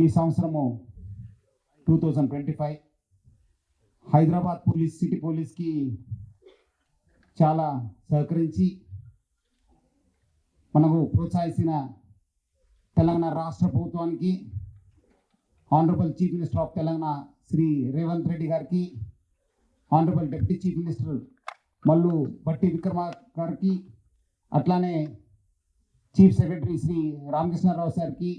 ఈ సంవత్సరము 2025 Hyderabad police city పోలీస్కి చాలా సహకరించి మనకు ప్రోత్సహించిన తెలంగాణ రాష్ట్ర ప్రభుత్వానికి honourable chief minister of Telangana Shri Revanth Reddy గారికి, honourable deputy chief minister Mallu Bhatti Vikramarka గారికి, అట్లానే చీఫ్ సెక్రటరీ శ్రీ రామకృష్ణారావు సార్కి,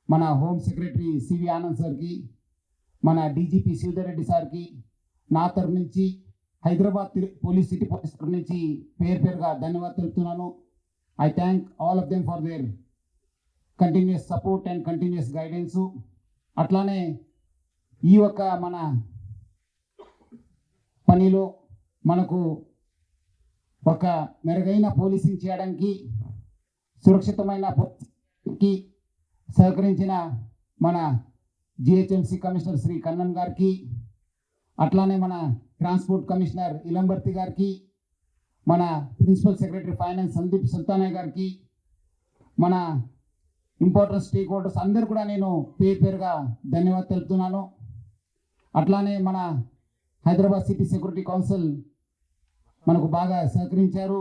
మన హోమ్ సెక్రటరీ సివి ఆనంద్ సార్కి, మన డీజీపీ శ్రీధర్ రెడ్డి సార్కి నా తరఫు నుంచి, హైదరాబాద్ పోలీస్ సిటీ పోలీస్ తరఫు నుంచి పేరుగా ధన్యవాదాలు తెలుపుతున్నాను. I thank all of them for their continuous support and continuous guidance. అట్లానే ఈ యొక్క మన పనిలో మనకు ఒక మెరుగైన పోలీసింగ్ చేయడానికి, సురక్షితమైన పోలీసింగ్కి సహకరించిన మన జిహెచ్ఎంసీ కమిషనర్ శ్రీ కన్నన్ గారికి, అట్లానే మన ట్రాన్స్పోర్ట్ కమిషనర్ ఇలంబర్తి గారికి, మన ప్రిన్సిపల్ సెక్రటరీ ఫైనాన్స్ సందీప్ సుల్తానయ్య గారికి, మన ఇంపార్టెంట్ స్టేక్ హోల్డర్స్ అందరు కూడా నేను పేరుగా ధన్యవాదాలు తెలుపుతున్నాను. అట్లానే మన హైదరాబాద్ సిటీ సెక్యూరిటీ కౌన్సిల్ మనకు బాగా సహకరించారు.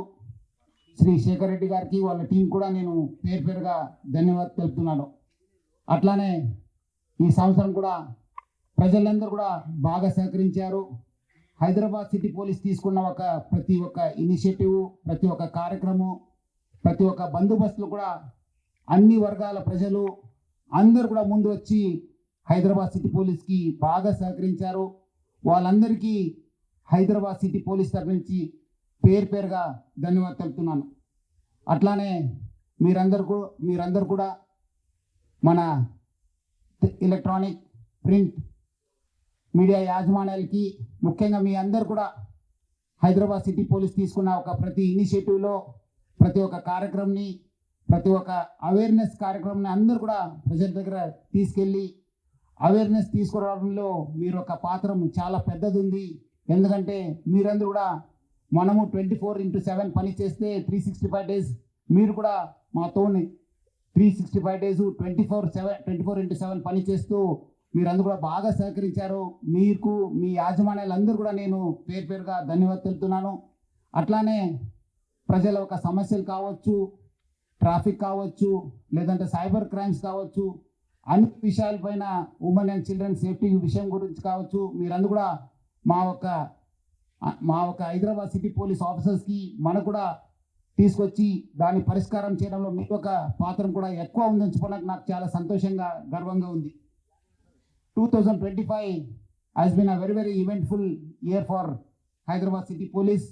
శ్రీ శేఖర్ రెడ్డి గారికి, వాళ్ళ టీం కూడా నేను పేరుగా ధన్యవాదాలు తెలుపుతున్నాను. అట్లానే ఈ సంవత్సరం కూడా ప్రజలందరూ కూడా బాగా సహకరించారు. హైదరాబాద్ సిటీ పోలీస్ తీసుకున్న ప్రతి ఒక్క ఇనిషియేటివ్, ప్రతి ఒక్క కార్యక్రమం, ప్రతి ఒక్క బందోబస్తులు కూడా అన్ని వర్గాల ప్రజలు అందరూ కూడా ముందు వచ్చి హైదరాబాద్ సిటీ పోలీస్కి బాగా సహకరించారు. వాళ్ళందరికీ హైదరాబాద్ సిటీ పోలీస్ తరఫు నుంచి పేరుగా ధన్యవాదాలు తెలుపుతున్నాను. అట్లానే మీరందరూ కూడా మన ఎలక్ట్రానిక్ ప్రింట్ మీడియా యాజమాన్యాలకి, ముఖ్యంగా మీ అందరు కూడా హైదరాబాద్ సిటీ పోలీస్ తీసుకున్న ప్రతి ఇనిషియేటివ్లో, ప్రతి ఒక్క కార్యక్రమాన్ని, ప్రతి ఒక్క అవేర్నెస్ కార్యక్రమాన్ని అందరూ కూడా ప్రజల దగ్గర తీసుకెళ్ళి అవేర్నెస్ తీసుకురావడంలో మీరు ఒక పాత్ర చాలా పెద్దది ఉంది. ఎందుకంటే మీరందరూ కూడా మనము 24/7 పని చేస్తే 365 డేస్ మీరు కూడా మాతో 365 డేస్ 24/7 పని చేస్తూ మీరందరూ కూడా బాగా సహకరించారు. మీకు మీ యాజమాన్యాలందరూ కూడా నేను పేరుగా ధన్యవాదాలు తెలుపుతున్నాను. అట్లానే ప్రజల ఒక సమస్యలు కావచ్చు, ట్రాఫిక్ కావచ్చు, లేదంటే సైబర్ క్రైమ్స్ కావచ్చు, అన్ని విషయాలపైన ఉమెన్ అండ్ చిల్డ్రన్ సేఫ్టీ విషయం గురించి కావచ్చు, మీరందరూ కూడా మా ఒక హైదరాబాద్ సిటీ పోలీస్ ఆఫీసర్స్కి మనకు కూడా తీసుకొచ్చి దాన్ని పరిష్కారం చేయడంలో మీకు ఒక పాత్ర కూడా ఎక్కువ ఉందని చెప్పడానికి నాకు చాలా సంతోషంగా, గర్వంగా ఉంది. 2025 has been a very eventful year for Hyderabad City Police.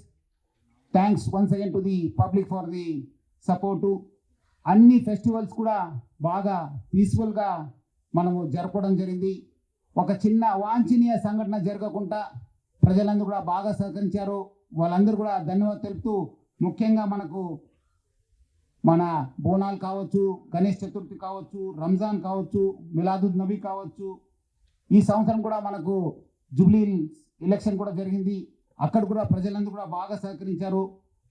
Thanks once again to the public for the support. అన్ని ఫెస్టివల్స్ కూడా బాగా పీస్ఫుల్గా మనము జరపడం జరిగింది. ఒక చిన్న అవాంఛనీయ సంఘటన జరగకుండా ప్రజలందరూ కూడా బాగా సహకరించారు. వాళ్ళందరూ కూడా ధన్యవాదాలు తెలుపుతూ, ముఖ్యంగా మన బోనాలు కావచ్చు, గణేష్ చతుర్థి కావచ్చు, రంజాన్ కావచ్చు, మిలాదున్ నబీ కావచ్చు, ఈ సంవత్సరం కూడా మనకు జూబ్లీ ఎలక్షన్ కూడా జరిగింది. అక్కడ కూడా ప్రజలందరూ కూడా బాగా సహకరించారు.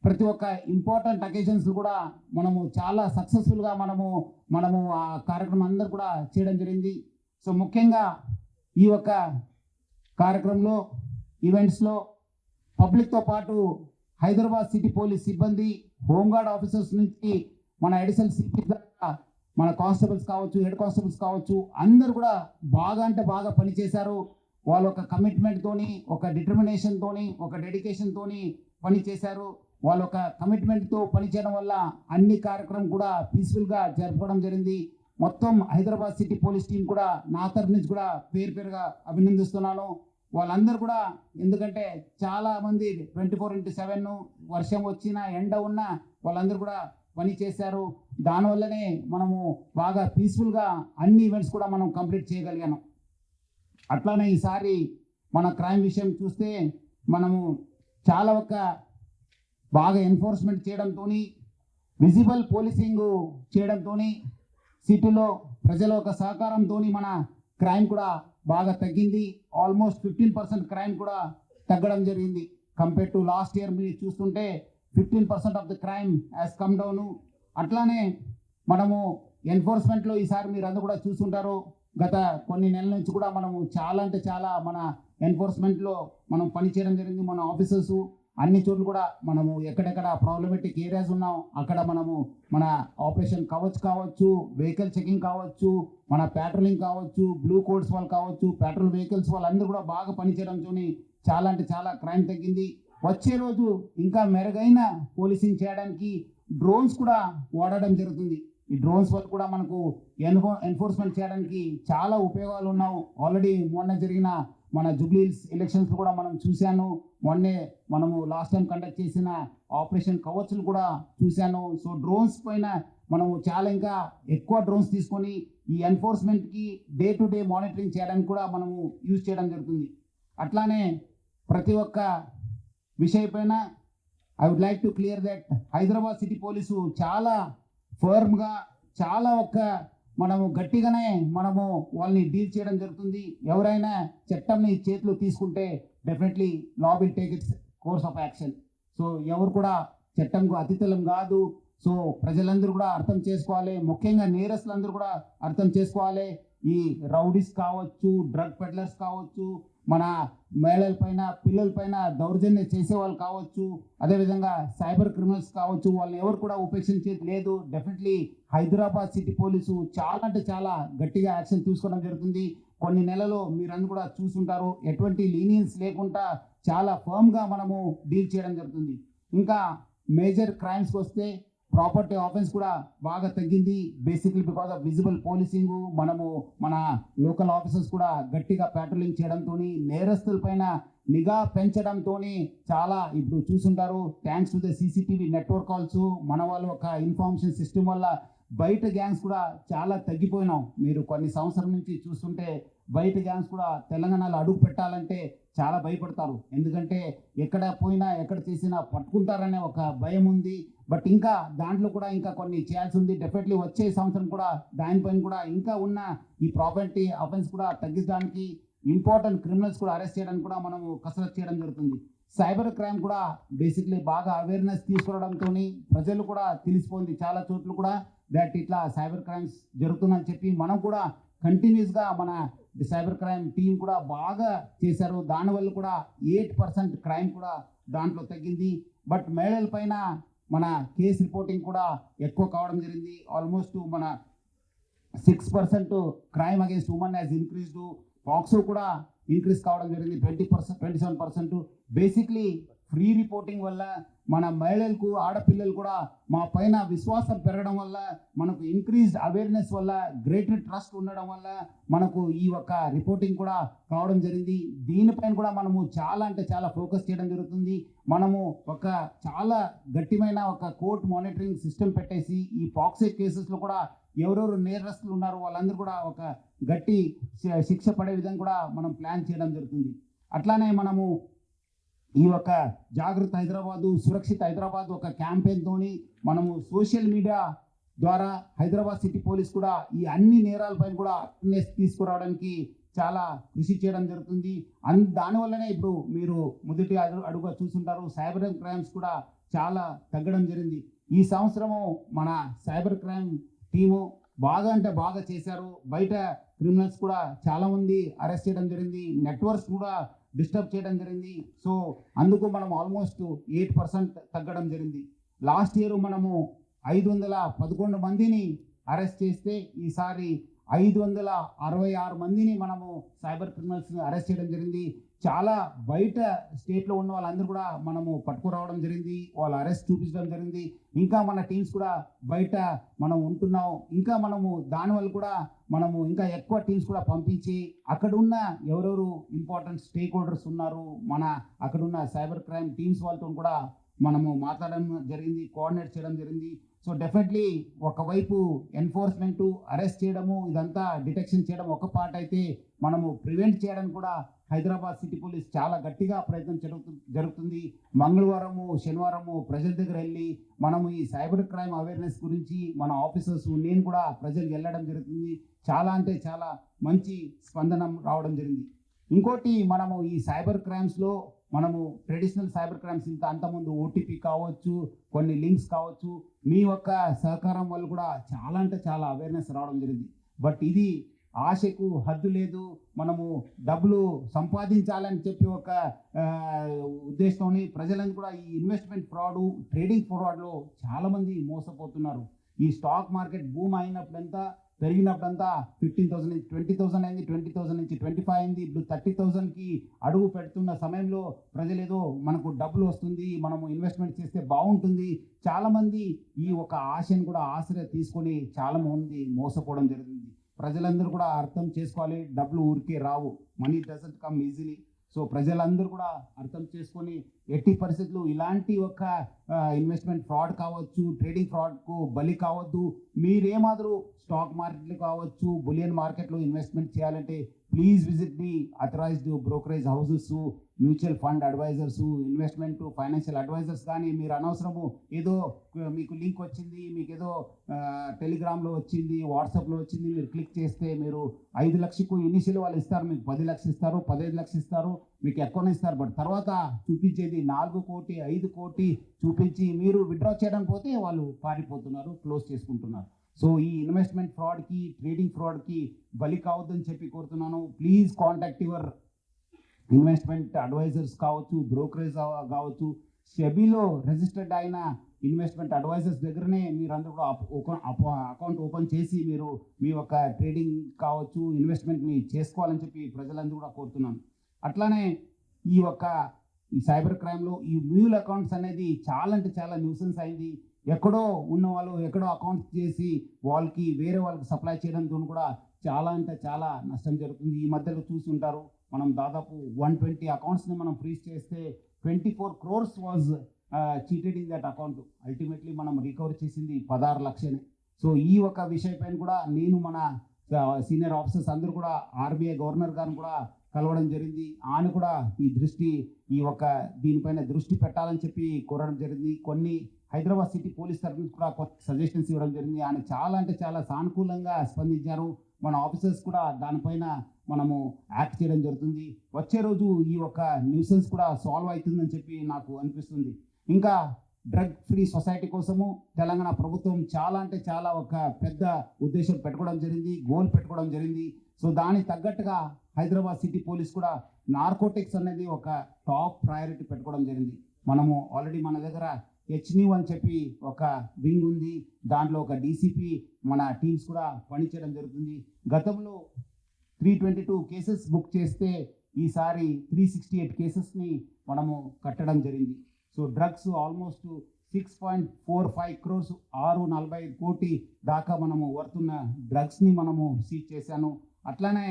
ప్రతి ఒక్క ఇంపార్టెంట్ అకేషన్స్ కూడా మనము చాలా సక్సెస్ఫుల్గా మనము ఆ కార్యక్రమం అందరూ కూడా చేయడం జరిగింది. సో ముఖ్యంగా ఈ యొక్క కార్యక్రమంలో, ఈవెంట్స్లో పబ్లిక్తో పాటు హైదరాబాద్ సిటీ పోలీస్ సిబ్బంది, హోంగార్డ్ ఆఫీసర్స్ నుంచి మన అడిషనల్ సిపి దాకా మన కానిస్టేబుల్స్ కావచ్చు, హెడ్ కానిస్టేబుల్స్ కావచ్చు, అందరూ కూడా బాగా అంటే బాగా పనిచేశారు. వాళ్ళు ఒక కమిట్మెంట్తోని, ఒక డిటర్మినేషన్తోని, ఒక డెడికేషన్తోని పనిచేశారు. వాళ్ళ ఒక కమిట్మెంట్తో పనిచేయడం వల్ల అన్ని కార్యక్రమం కూడా పీస్ఫుల్గా జరపడం జరిగింది. మొత్తం హైదరాబాద్ సిటీ పోలీస్ టీం కూడా నా తరఫు నుంచి కూడా పేరుగా అభినందిస్తున్నాను. వాళ్ళందరూ కూడా, ఎందుకంటే చాలామంది 24/7 వర్షం వచ్చినా ఎండ ఉన్నా వాళ్ళందరూ కూడా పని చేశారు. దానివల్లనే మనము బాగా పీస్ఫుల్గా అన్ని ఈవెంట్స్ కూడా మనం కంప్లీట్ చేయగలిగాను. అట్లానే ఈసారి మన క్రైమ్ విషయం చూస్తే మనము చాలా బాగా ఎన్ఫోర్స్మెంట్ చేయడంతో, విజిబుల్ పోలీసింగ్ చేయడంతో, సిటీలో ప్రజల ఒక సహకారంతో మన క్రైమ్ కూడా బాగా తగ్గింది. ఆల్మోస్ట్ 15% క్రైమ్ కూడా తగ్గడం జరిగింది. కంపేర్ టు లాస్ట్ ఇయర్ మీరు చూస్తుంటే 15% of the crime has come down. అట్లానే మనము ఎన్ఫోర్స్మెంట్లో ఈసారి మీరు అందరూ కూడా చూస్తుంటారు, గత కొన్ని నెలల నుంచి కూడా మనము చాలా అంటే చాలా మన ఎన్ఫోర్స్మెంట్లో మనం పనిచేయడం జరిగింది. మన ఆఫీసర్స్ అన్ని చోట్ల కూడా మనము ఎక్కడెక్కడ ప్రాబ్లమేటిక్ ఏరియాస్ ఉన్నాం అక్కడ మనము మన ఆపరేషన్ కవచ్ కావచ్చు, వెహికల్ చెకింగ్ కావచ్చు, మన ప్యాట్రోలింగ్ కావచ్చు, బ్లూ కోడ్స్ వాళ్ళు కావచ్చు, పెట్రోల్ వెహికల్స్ వాళ్ళందరూ కూడా బాగా పనిచేయడంతో చాలా అంటే చాలా క్రైమ్ తగ్గింది. వచ్చే రోజు ఇంకా మెరుగైన పోలీసింగ్ చేయడానికి డ్రోన్స్ కూడా వాడడం జరుగుతుంది. ఈ డ్రోన్స్ వల్ల కూడా మనకు ఎన్ఫోర్స్మెంట్ చేయడానికి చాలా ఉపయోగాలు ఉన్నాయి. ఆల్రెడీ మొన్న జరిగిన మన జూబ్లీ హిల్స్ ఎలక్షన్స్ కూడా మనం చూశాను. మొన్నే మనము లాస్ట్ టైం కండక్ట్ చేసిన ఆపరేషన్ కవచ్లు కూడా చూశాను. సో డ్రోన్స్ పైన మనము చాలా ఇంకా ఎక్కువ డ్రోన్స్ తీసుకొని ఈ ఎన్ఫోర్స్మెంట్కి డే టు డే మానిటరింగ్ చేయడానికి కూడా మనము యూజ్ చేయడం జరుగుతుంది. అట్లానే ప్రతి ఒక్క విషయపైన I would like to clear that Hyderabad city police చాలా ఫర్మ్గా చాలా మనము గట్టిగానే మనము వాళ్ళని డీల్ చేయడం జరుగుతుంది. ఎవరైనా చట్టంని చేతిలో తీసుకుంటే definitely law will take its course of action. So ఎవరు కూడా చట్టంకు అతిథులం కాదు. సో ప్రజలందరూ కూడా అర్థం చేసుకోవాలి, ముఖ్యంగా నేరస్తులందరూ కూడా అర్థం చేసుకోవాలి. ఈ రౌడీస్ కావచ్చు, డ్రగ్ పెడ్లర్స్ కావచ్చు, మన మహిళల పైన పిల్లల పైన దౌర్జన్యం చేసే వాళ్ళు కావచ్చు, అదేవిధంగా సైబర్ క్రిమినల్స్ కావచ్చు, వాళ్ళని ఎవరు కూడా ఉపేక్షించేది లేదు. డెఫినెట్లీ హైదరాబాద్ సిటీ పోలీసు చాలా అంటే చాలా గట్టిగా యాక్షన్ తీసుకోవడం జరుగుతుంది. కొన్ని నెలలు మీరందరూ కూడా చూసుంటారు, ఎటువంటి లీనియన్స్ లేకుండా చాలా ఫర్మ్గా మనము డీల్ చేయడం జరుగుతుంది. ఇంకా మేజర్ క్రైమ్స్కి వస్తే ప్రాపర్టీ ఆఫెన్స్ కూడా బాగా తగ్గింది. Basically because of visible policing, మనము మన లోకల్ ఆఫీసర్స్ కూడా గట్టిగా ప్యాట్రోలింగ్ చేయడంతో, నేరస్తులపైన నిఘా పెంచడంతో చాలా ఇప్పుడు చూసుంటారు. Thanks to the CCTV network calls, మన వాళ్ళు ఒక ఇన్ఫర్మేషన్ సిస్టమ్ వల్ల బయట గ్యాంగ్స్ కూడా చాలా తగ్గిపోయినాం. మీరు కొన్ని సంవత్సరం నుంచి చూస్తుంటే బయట గ్యాంగ్స్ కూడా తెలంగాణలో అడుగు పెట్టాలంటే చాలా భయపడతారు. ఎందుకంటే ఎక్కడ పోయినా ఎక్కడ చేసినా పట్టుకుంటారనే ఒక భయం ఉంది. బట్ ఇంకా దాంట్లో కూడా ఇంకా కొన్ని చేయాల్సి ఉంది. డెఫినెట్లీ వచ్చే సంవత్సరం కూడా దానిపైన కూడా ఇంకా ఉన్న ఈ ప్రాపర్టీ అఫెన్స్ కూడా తగ్గించడానికి, ఇంపార్టెంట్ క్రిమినల్స్ కూడా అరెస్ట్ చేయడానికి కూడా మనము కసరత్తు చేయడం జరుగుతుంది. సైబర్ క్రైమ్ కూడా బేసిక్లీ బాగా అవేర్నెస్ తీసుకురావడంతో ప్రజలు కూడా తెలిసిపోయింది చాలా చోట్ల కూడా దట్ ఇట్లా సైబర్ క్రైమ్స్ జరుగుతుందని చెప్పి మనం కూడా కంటిన్యూస్గా మన సైబర్ క్రైమ్ టీం కూడా బాగా చేశారు. దానివల్ల కూడా 8% క్రైమ్ కూడా దాంట్లో తగ్గింది. బట్ మహిళల పైన మన కేసు రిపోర్టింగ్ కూడా ఎక్కువ కావడం జరిగింది. ఆల్మోస్ట్ మన 6% crime against women has increased. POCSO కూడా ఇంక్రీజ్ కావడం జరిగింది 27%. బేసిక్లీ ఫ్రీ రిపోర్టింగ్ వల్ల మన మహిళలకు, ఆడపిల్లలు కూడా మా పైన విశ్వాసం పెరగడం వల్ల, మనకు ఇంక్రీజ్డ్ అవేర్నెస్ వల్ల, గ్రేటర్ ట్రస్ట్ ఉండడం వల్ల మనకు ఈ ఒక్క రిపోర్టింగ్ కూడా కావడం జరిగింది. దీనిపైన కూడా మనము చాలా అంటే చాలా ఫోకస్ చేయడం జరుగుతుంది. మనము ఒక చాలా గట్టిమైన ఒక కోర్ట్ మానిటరింగ్ సిస్టమ్ పెట్టేసి ఈ పాక్సో కేసెస్లో కూడా ఎవరెవరు నేరస్తులు ఉన్నారో వాళ్ళందరూ కూడా ఒక గట్టి శిక్ష పడే విధంగా కూడా మనం ప్లాన్ చేయడం జరుగుతుంది. అట్లానే మనము ఈ యొక్క జాగృత హైదరాబాదు, సురక్షిత హైదరాబాద్ ఒక క్యాంపెయిన్తో మనము సోషల్ మీడియా ద్వారా హైదరాబాద్ సిటీ పోలీస్ కూడా ఈ అన్ని నేరాలపైన కూడా అవేర్నెస్ తీసుకురావడానికి చాలా కృషి చేయడం జరుగుతుంది. దానివల్లనే ఇప్పుడు మీరు మొదటి అడుగుగా చూస్తుంటారు, సైబర్ క్రైమ్స్ కూడా చాలా తగ్గడం జరిగింది. ఈ సంవత్సరము మన సైబర్ క్రైమ్ టీము బాగా అంటే బాగా చేశారు. బయట క్రిమినల్స్ కూడా చాలామంది అరెస్ట్ చేయడం జరిగింది, నెట్వర్క్స్ కూడా డిస్టర్బ్ చేయడం జరిగింది. సో అందుకు మనం ఆల్మోస్ట్ 8% తగ్గడం జరిగింది. లాస్ట్ ఇయర్ మనము 511 మందిని అరెస్ట్ చేస్తే ఈసారి 566 మందిని మనము సైబర్ క్రిమినల్స్ని అరెస్ట్ చేయడం జరిగింది. చాలా బయట స్టేట్లో ఉన్న వాళ్ళందరూ కూడా మనము పట్టుకురావడం జరిగింది, వాళ్ళ అరెస్ట్ చూపించడం జరిగింది. ఇంకా మన టీమ్స్ కూడా బయట మనం ఉంటున్నాం. ఇంకా మనము దానివల్ల కూడా మనము ఇంకా ఎక్కువ టీమ్స్ కూడా పంపించి అక్కడున్న ఎవరెవరు ఇంపార్టెంట్ స్టేక్ హోల్డర్స్ ఉన్నారు, మన అక్కడున్న సైబర్ క్రైమ్ టీమ్స్ వాళ్ళతో కూడా మనము మాట్లాడడం జరిగింది, కోఆర్డినేట్ చేయడం జరిగింది. సో డెఫినెట్లీ ఒకవైపు ఎన్ఫోర్స్మెంటు, అరెస్ట్ చేయడము, ఇదంతా డిటెక్షన్ చేయడం ఒక పార్ట్ అయితే, మనము ప్రివెంట్ చేయడానికి కూడా హైదరాబాద్ సిటీ పోలీస్ చాలా గట్టిగా ప్రయత్నం జరుగుతుంది. మంగళవారము, శనివారము ప్రజల దగ్గర వెళ్ళి మనము ఈ సైబర్ క్రైమ్ అవేర్నెస్ గురించి మన ఆఫీసర్స్, నేను కూడా ప్రజలకు వెళ్ళడం జరుగుతుంది. చాలా అంటే చాలా మంచి స్పందన రావడం జరిగింది. ఇంకోటి, మనము ఈ సైబర్ క్రైమ్స్లో మనము ట్రెడిషనల్ సైబర్ క్రైమ్స్ అంతకుముందు ఓటీపీ కావచ్చు, కొన్ని లింక్స్ కావచ్చు, మీ యొక్క సహకారం వల్ల కూడా చాలా అంటే చాలా అవేర్నెస్ రావడం జరిగింది. బట్ ఇది ఆశకు హద్దు లేదు, మనము డబ్బులు సంపాదించాలని చెప్పి ఒక ఉద్దేశంతో ప్రజలను కూడా ఈ ఇన్వెస్ట్మెంట్ ఫ్రాడ్, ట్రేడింగ్ ఫ్రాడ్లో చాలామంది మోసపోతున్నారు. ఈ స్టాక్ మార్కెట్ భూమి అయినప్పుడంతా పెరిగినప్పుడంతా 15,000 నుంచి 20,000 అయింది, 20,000 నుంచి 25 అయింది, ఇప్పుడు 30,000కి అడుగు పెడుతున్న సమయంలో ప్రజలు ఏదో మనకు డబ్బులు వస్తుంది, మనము ఇన్వెస్ట్మెంట్ చేస్తే బాగుంటుంది, చాలామంది ఈ ఒక ఆశను కూడా ఆశ్రయ తీసుకొని చాలామంది మోసపోవడం జరుగుతుంది. ప్రజలందరూ కూడా అర్థం చేసుకోవాలి, డబ్బులు ఊరికే రావు, money doesn't come easily. So ప్రజలందరూ కూడా అర్థం చేసుకొని ఎట్టి పరిస్థితులు ఇలాంటి ఒక ఇన్వెస్ట్మెంట్ ఫ్రాడ్ కావచ్చు, ట్రేడింగ్ ఫ్రాడ్కు బలి కావద్దు. మీరేమాదరు స్టాక్ మార్కెట్లు కావచ్చు, బులియన్ మార్కెట్లో ఇన్వెస్ట్మెంట్ చేయాలంటే please visit the authorized brokerage houses, mutual fund advisors, investment financial advisors. కానీ మీరు అనవసరము ఏదో మీకు లింక్ వచ్చింది, మీకు ఏదో టెలిగ్రామ్లో వచ్చింది, వాట్సాప్లో వచ్చింది, మీరు క్లిక్ చేస్తే మీరు 5 లక్షలకు ఇనిషియల్ వాళ్ళు ఇస్తారు, మీకు 10 లక్షలు ఇస్తారు, 15 లక్షలు ఇస్తారు, మీకు ఎక్కువనే ఇస్తారు. బట్ తర్వాత చూపించేది 4 కోటి 5 కోటి చూపించి మీరు విత్డ్రా చేయడానికి పోతే వాళ్ళు పారిపోతున్నారు, క్లోజ్ చేసుకుంటున్నారు. సో ఈ ఇన్వెస్ట్మెంట్ ఫ్రాడ్కి, ట్రేడింగ్ ఫ్రాడ్కి బలి కావద్దని చెప్పి కోరుతున్నాను. Please contact your investment advisors కావచ్చు, బ్రోకరేజ్ కావచ్చు, సెబీలో రిజిస్టర్డ్ అయిన ఇన్వెస్ట్మెంట్ అడ్వైజర్స్ దగ్గరనే మీరు అందరూ కూడా అకౌంట్ ఓపెన్ చేసి మీరు మీ యొక్క ట్రేడింగ్ కావచ్చు, ఇన్వెస్ట్మెంట్ని చేసుకోవాలని చెప్పి ప్రజలందరూ కూడా కోరుతున్నాను. అట్లానే ఈ సైబర్ క్రైమ్లో ఈ మ్యూల్ అకౌంట్స్ అనేది చాలా అంటే చాలా న్యూసెన్స్ అయింది. ఎక్కడో ఉన్న వాళ్ళు ఎక్కడో అకౌంట్స్ చేసి వాళ్ళకి వేరే వాళ్ళకి సప్లై చేయడంతో కూడా చాలా అంటే చాలా నష్టం జరుగుతుంది. ఈ మధ్యలో చూసి ఉంటారు, మనం దాదాపు 120 అకౌంట్స్ని మనం ఫ్రీజ్ చేస్తే 24 crores was cheated in that account. Ultimately మనం రికవర్ చేసింది 16 లక్షనే. సో ఈ ఒక విషయం పైన కూడా నేను మన సీనియర్ ఆఫీసర్స్ అందరూ కూడా ఆర్బీఐ గవర్నర్ గారిని కూడా కలవడం జరిగింది. ఆయన కూడా దీనిపైన దృష్టి పెట్టాలని చెప్పి కోరడం జరిగింది. కొన్ని హైదరాబాద్ సిటీ పోలీస్ తరఫు నుంచి కూడా కొత్త సజెషన్స్ ఇవ్వడం జరిగింది. ఆయన చాలా అంటే చాలా సానుకూలంగా స్పందించారు. మన ఆఫీసర్స్ కూడా దానిపైన మనము యాక్ట్ చేయడం జరుగుతుంది. వచ్చే రోజు ఈ న్యూసెన్స్ కూడా సాల్వ్ అవుతుందని చెప్పి నాకు అనిపిస్తుంది. ఇంకా డ్రగ్ ఫ్రీ సొసైటీ కోసము తెలంగాణ ప్రభుత్వం చాలా అంటే చాలా ఒక పెద్ద ఉద్దేశం పెట్టుకోవడం జరిగింది, గోల్ పెట్టుకోవడం జరిగింది. సో దానికి తగ్గట్టుగా హైదరాబాద్ సిటీ పోలీస్ కూడా నార్కోటిక్స్ అనేది ఒక టాప్ ప్రయారిటీ పెట్టుకోవడం జరిగింది. మనము ఆల్రెడీ మన దగ్గర HNU అని చెప్పి ఒక వింగ్ ఉంది, దాంట్లో ఒక DCP మన టీమ్స్ కూడా పనిచేయడం జరుగుతుంది. గతంలో 322 కేసెస్ బుక్ చేస్తే ఈసారి 368 కేసెస్ని మనము కట్టడం జరిగింది. సో డ్రగ్స్ ఆల్మోస్ట్ 6.45 crores 645 కోటి దాకా మనము వర్తున్న డ్రగ్స్ని మనము సీజ్ చేశాను. అట్లానే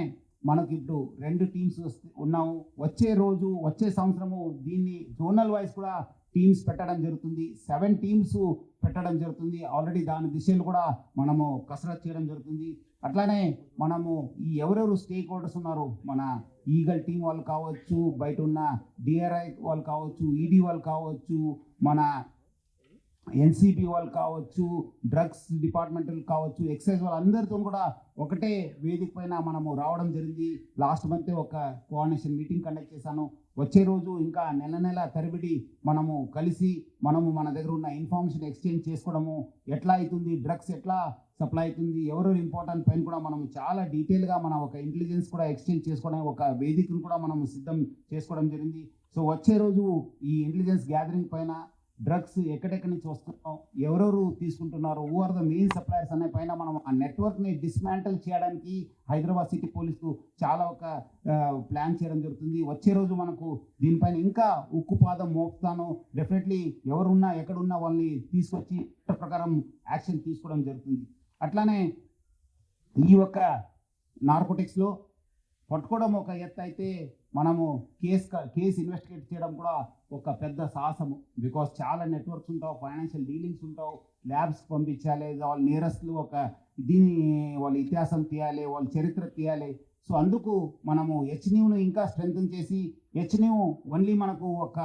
మనకి ఇప్పుడు 2 టీమ్స్ ఉన్నాము. వచ్చే సంవత్సరము దీన్ని జోనల్ వైజ్ కూడా టీమ్స్ పెట్టడం జరుగుతుంది. 7 టీమ్స్ పెట్టడం జరుగుతుంది. ఆల్రెడీ దాని దిశలో కూడా మనము కసరత్తు చేయడం జరుగుతుంది. అట్లానే మనము ఎవరెవరు స్టేక్ హోల్డర్స్ ఉన్నారు, మన ఈగల్ టీం వాళ్ళు కావచ్చు, బయట ఉన్న DRI వాళ్ళు కావచ్చు, ED వాళ్ళు కావచ్చు, మన NCB వాళ్ళు కావచ్చు, డ్రగ్స్ డిపార్ట్మెంటల్ కావచ్చు, ఎక్సైజ్ వాళ్ళందరితో కూడా ఒకటే వేదిక పైన మనము రావడం జరిగింది. లాస్ట్ మంత్ ఒక కోఆర్డినేషన్ మీటింగ్ కండక్ట్ చేశాను. వచ్చే రోజు ఇంకా నెల తరబడి మనము కలిసి మన దగ్గర ఉన్న ఇన్ఫర్మేషన్ ఎక్స్చేంజ్ చేసుకోవడము, ఎట్లా అవుతుంది డ్రగ్స్, ఎట్లా సప్లై అవుతుంది, ఎవరెవరు ఇంపార్టెంట్ పైన కూడా మనం చాలా డీటెయిల్గా మన ఒక ఇంటెలిజెన్స్ కూడా ఎక్స్చేంజ్ చేసుకోవడం, ఒక వేదికను కూడా మనం సిద్ధం చేసుకోవడం జరిగింది. సో వచ్చే రోజు ఈ ఇంటెలిజెన్స్ గ్యాదరింగ్ పైన డ్రగ్స్ ఎక్కడెక్కడి నుంచి వస్తున్నాం, ఎవరెవరు తీసుకుంటున్నారు, who are the main suppliers అనే పైన మనం ఆ నెట్వర్క్ని డిస్మాంటల్ చేయడానికి హైదరాబాద్ సిటీ పోలీసు చాలా ఒక ప్లాన్ చేయడం జరుగుతుంది. వచ్చే రోజు మనకు దీనిపైన ఇంకా ఉక్కుపాదం మోపుతాను. డెఫినెట్లీ ఎవరున్నా ఎక్కడున్నా వాళ్ళని తీసుకొచ్చి ప్రకారం యాక్షన్ తీసుకోవడం జరుగుతుంది. అట్లానే ఈ నార్కోటిక్స్లో పట్టుకోవడం ఒక ఎత్తు అయితే, మనము కేసు ఇన్వెస్టిగేట్ చేయడం కూడా ఒక పెద్ద సాహసము. బికాస్ చాలా నెట్వర్క్స్ ఉంటావు, ఫైనాన్షియల్ డీలింగ్స్ ఉంటావు, ల్యాబ్స్ పంపించాలి, వాళ్ళ నేరస్తులు వాళ్ళ ఇతిహాసం తీయాలి, వాళ్ళ చరిత్ర తీయాలి. సో అందుకు మనము HNUను ఇంకా స్ట్రెంగ్తన్ చేసి, HNU ఓన్లీ మనకు ఒక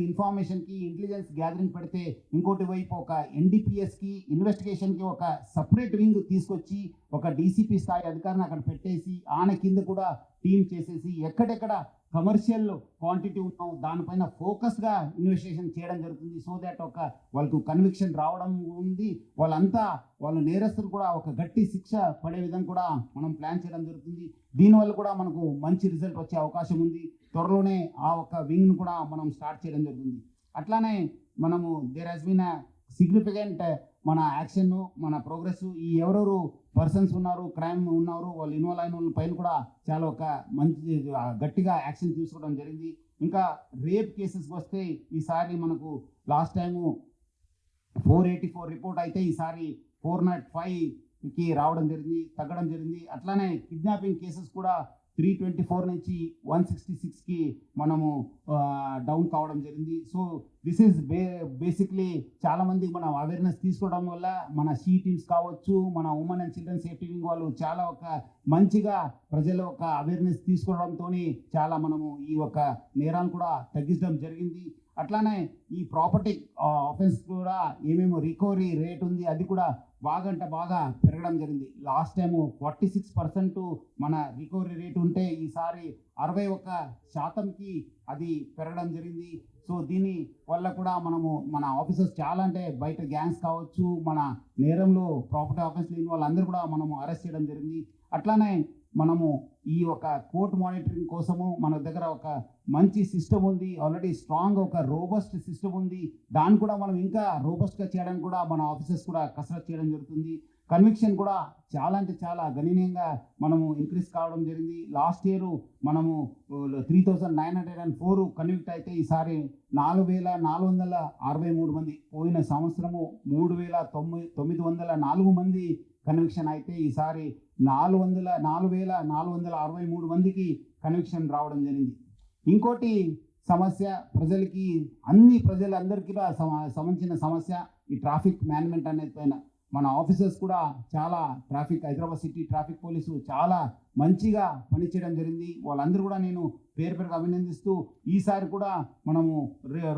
ఇన్ఫర్మేషన్కి ఇంటెలిజెన్స్ గ్యాదరింగ్ పెడితే, ఇంకోటి వైపు ఒక NDPSకి ఇన్వెస్టిగేషన్కి ఒక సపరేట్ వింగ్ తీసుకొచ్చి ఒక DCP స్థాయి అధికారిని అక్కడ పెట్టేసి, ఆయన కింద కూడా టీం చేసేసి ఎక్కడెక్కడ కమర్షియల్ క్వాంటిటీ ఉన్నాం దానిపైన ఫోకస్గా ఇన్వెస్టిగేషన్ చేయడం జరుగుతుంది. సో దాట్ ఒక వాళ్ళకు కన్విక్షన్ రావడం ఉంది, వాళ్ళ నేరస్తులు కూడా ఒక గట్టి శిక్ష పడే విధంగా కూడా మనం ప్లాన్ చేయడం జరుగుతుంది. దీనివల్ల కూడా మనకు మంచి రిజల్ట్ వచ్చే అవకాశం ఉంది. త్వరలోనే ఆ ఒక వింగ్ను కూడా మనం స్టార్ట్ చేయడం జరుగుతుంది. అట్లానే మనము దేర్ హాస్ బీన్ సిగ్నిఫికెంట్ మన యాక్షన్, మన ప్రోగ్రెస్, ఈ ఎవరెవరు పర్సన్స్ ఉన్నారు, క్రైమ్ ఉన్నారు, వాళ్ళు ఇన్వాల్వ్ అయిన వాళ్ళ పైన కూడా చాలా ఒక మంచి గట్టిగా యాక్షన్ తీసుకోవడం జరిగింది. ఇంకా రేప్ కేసెస్ వస్తే ఈసారి మనకు లాస్ట్ టైము 484 రిపోర్ట్ అయితే ఈసారి 405కి రావడం జరిగింది, తగ్గడం జరిగింది. అట్లానే కిడ్నాపింగ్ కేసెస్ కూడా 324 నుంచి 166కి మనము డౌన్ కావడం జరిగింది. సో దిస్ ఈజ్ బేసిక్లీ చాలామంది మనం అవేర్నెస్ తీసుకోవడం వల్ల మన టీమ్స్ కావచ్చు, మన women and children safety wing వాళ్ళు చాలా ఒక మంచిగా ప్రజల ఒక అవేర్నెస్ తీసుకోవడంతో చాలా మనము ఈ ఒక నేరాలను కూడా తగ్గించడం జరిగింది. అట్లానే ఈ ప్రాపర్టీ ఆఫెన్స్ కూడా ఏమేమో రికవరీ రేట్ ఉంది, అది కూడా బాగా పెరగడం జరిగింది. లాస్ట్ టైము 46% మన రికవరీ రేట్ ఉంటే ఈసారి 61%కి అది పెరగడం జరిగింది. సో దీని వల్ల కూడా మన ఆఫీసర్స్ చాలా అంటే బయట గ్యాంగ్స్ కావచ్చు, మన నేరంలో ప్రాపర్టీ ఆఫీస్లో వాళ్ళందరూ కూడా మనము అరెస్ట్ చేయడం జరిగింది. అట్లానే మనము ఈ ఒక కోర్ట్ మానిటరింగ్ కోసము మన దగ్గర ఒక మంచి సిస్టమ్ ఉంది, ఆల్రెడీ స్ట్రాంగ్ ఒక రోబస్ట్ సిస్టమ్ ఉంది. దాన్ని కూడా మనం ఇంకా రోబస్ట్గా చేయడానికి కూడా మన ఆఫీసర్స్ కూడా కసరత్తు చేయడం జరుగుతుంది. కన్విక్షన్ కూడా చాలా అంటే చాలా గణనీయంగా మనము ఇంక్రీజ్ కావడం జరిగింది. లాస్ట్ ఇయర్ మనము 3904 కన్విక్ట్ అయితే ఈసారి 4463 మంది, పోయిన సంవత్సరము 3904 మంది కన్విక్షన్ అయితే ఈసారి 4463 మందికి కన్విక్షన్ రావడం జరిగింది. ఇంకోటి సమస్య ప్రజలకి, ప్రజలందరికీ సంబంధించిన సమస్య ఈ ట్రాఫిక్ మేనేజ్మెంట్ అనేది పైన మన ఆఫీసర్స్ కూడా చాలా హైదరాబాద్ సిటీ ట్రాఫిక్ పోలీసు చాలా మంచిగా పనిచేయడం జరిగింది. వాళ్ళందరూ కూడా నేను పేరుగా అభినందిస్తూ, ఈసారి కూడా మనము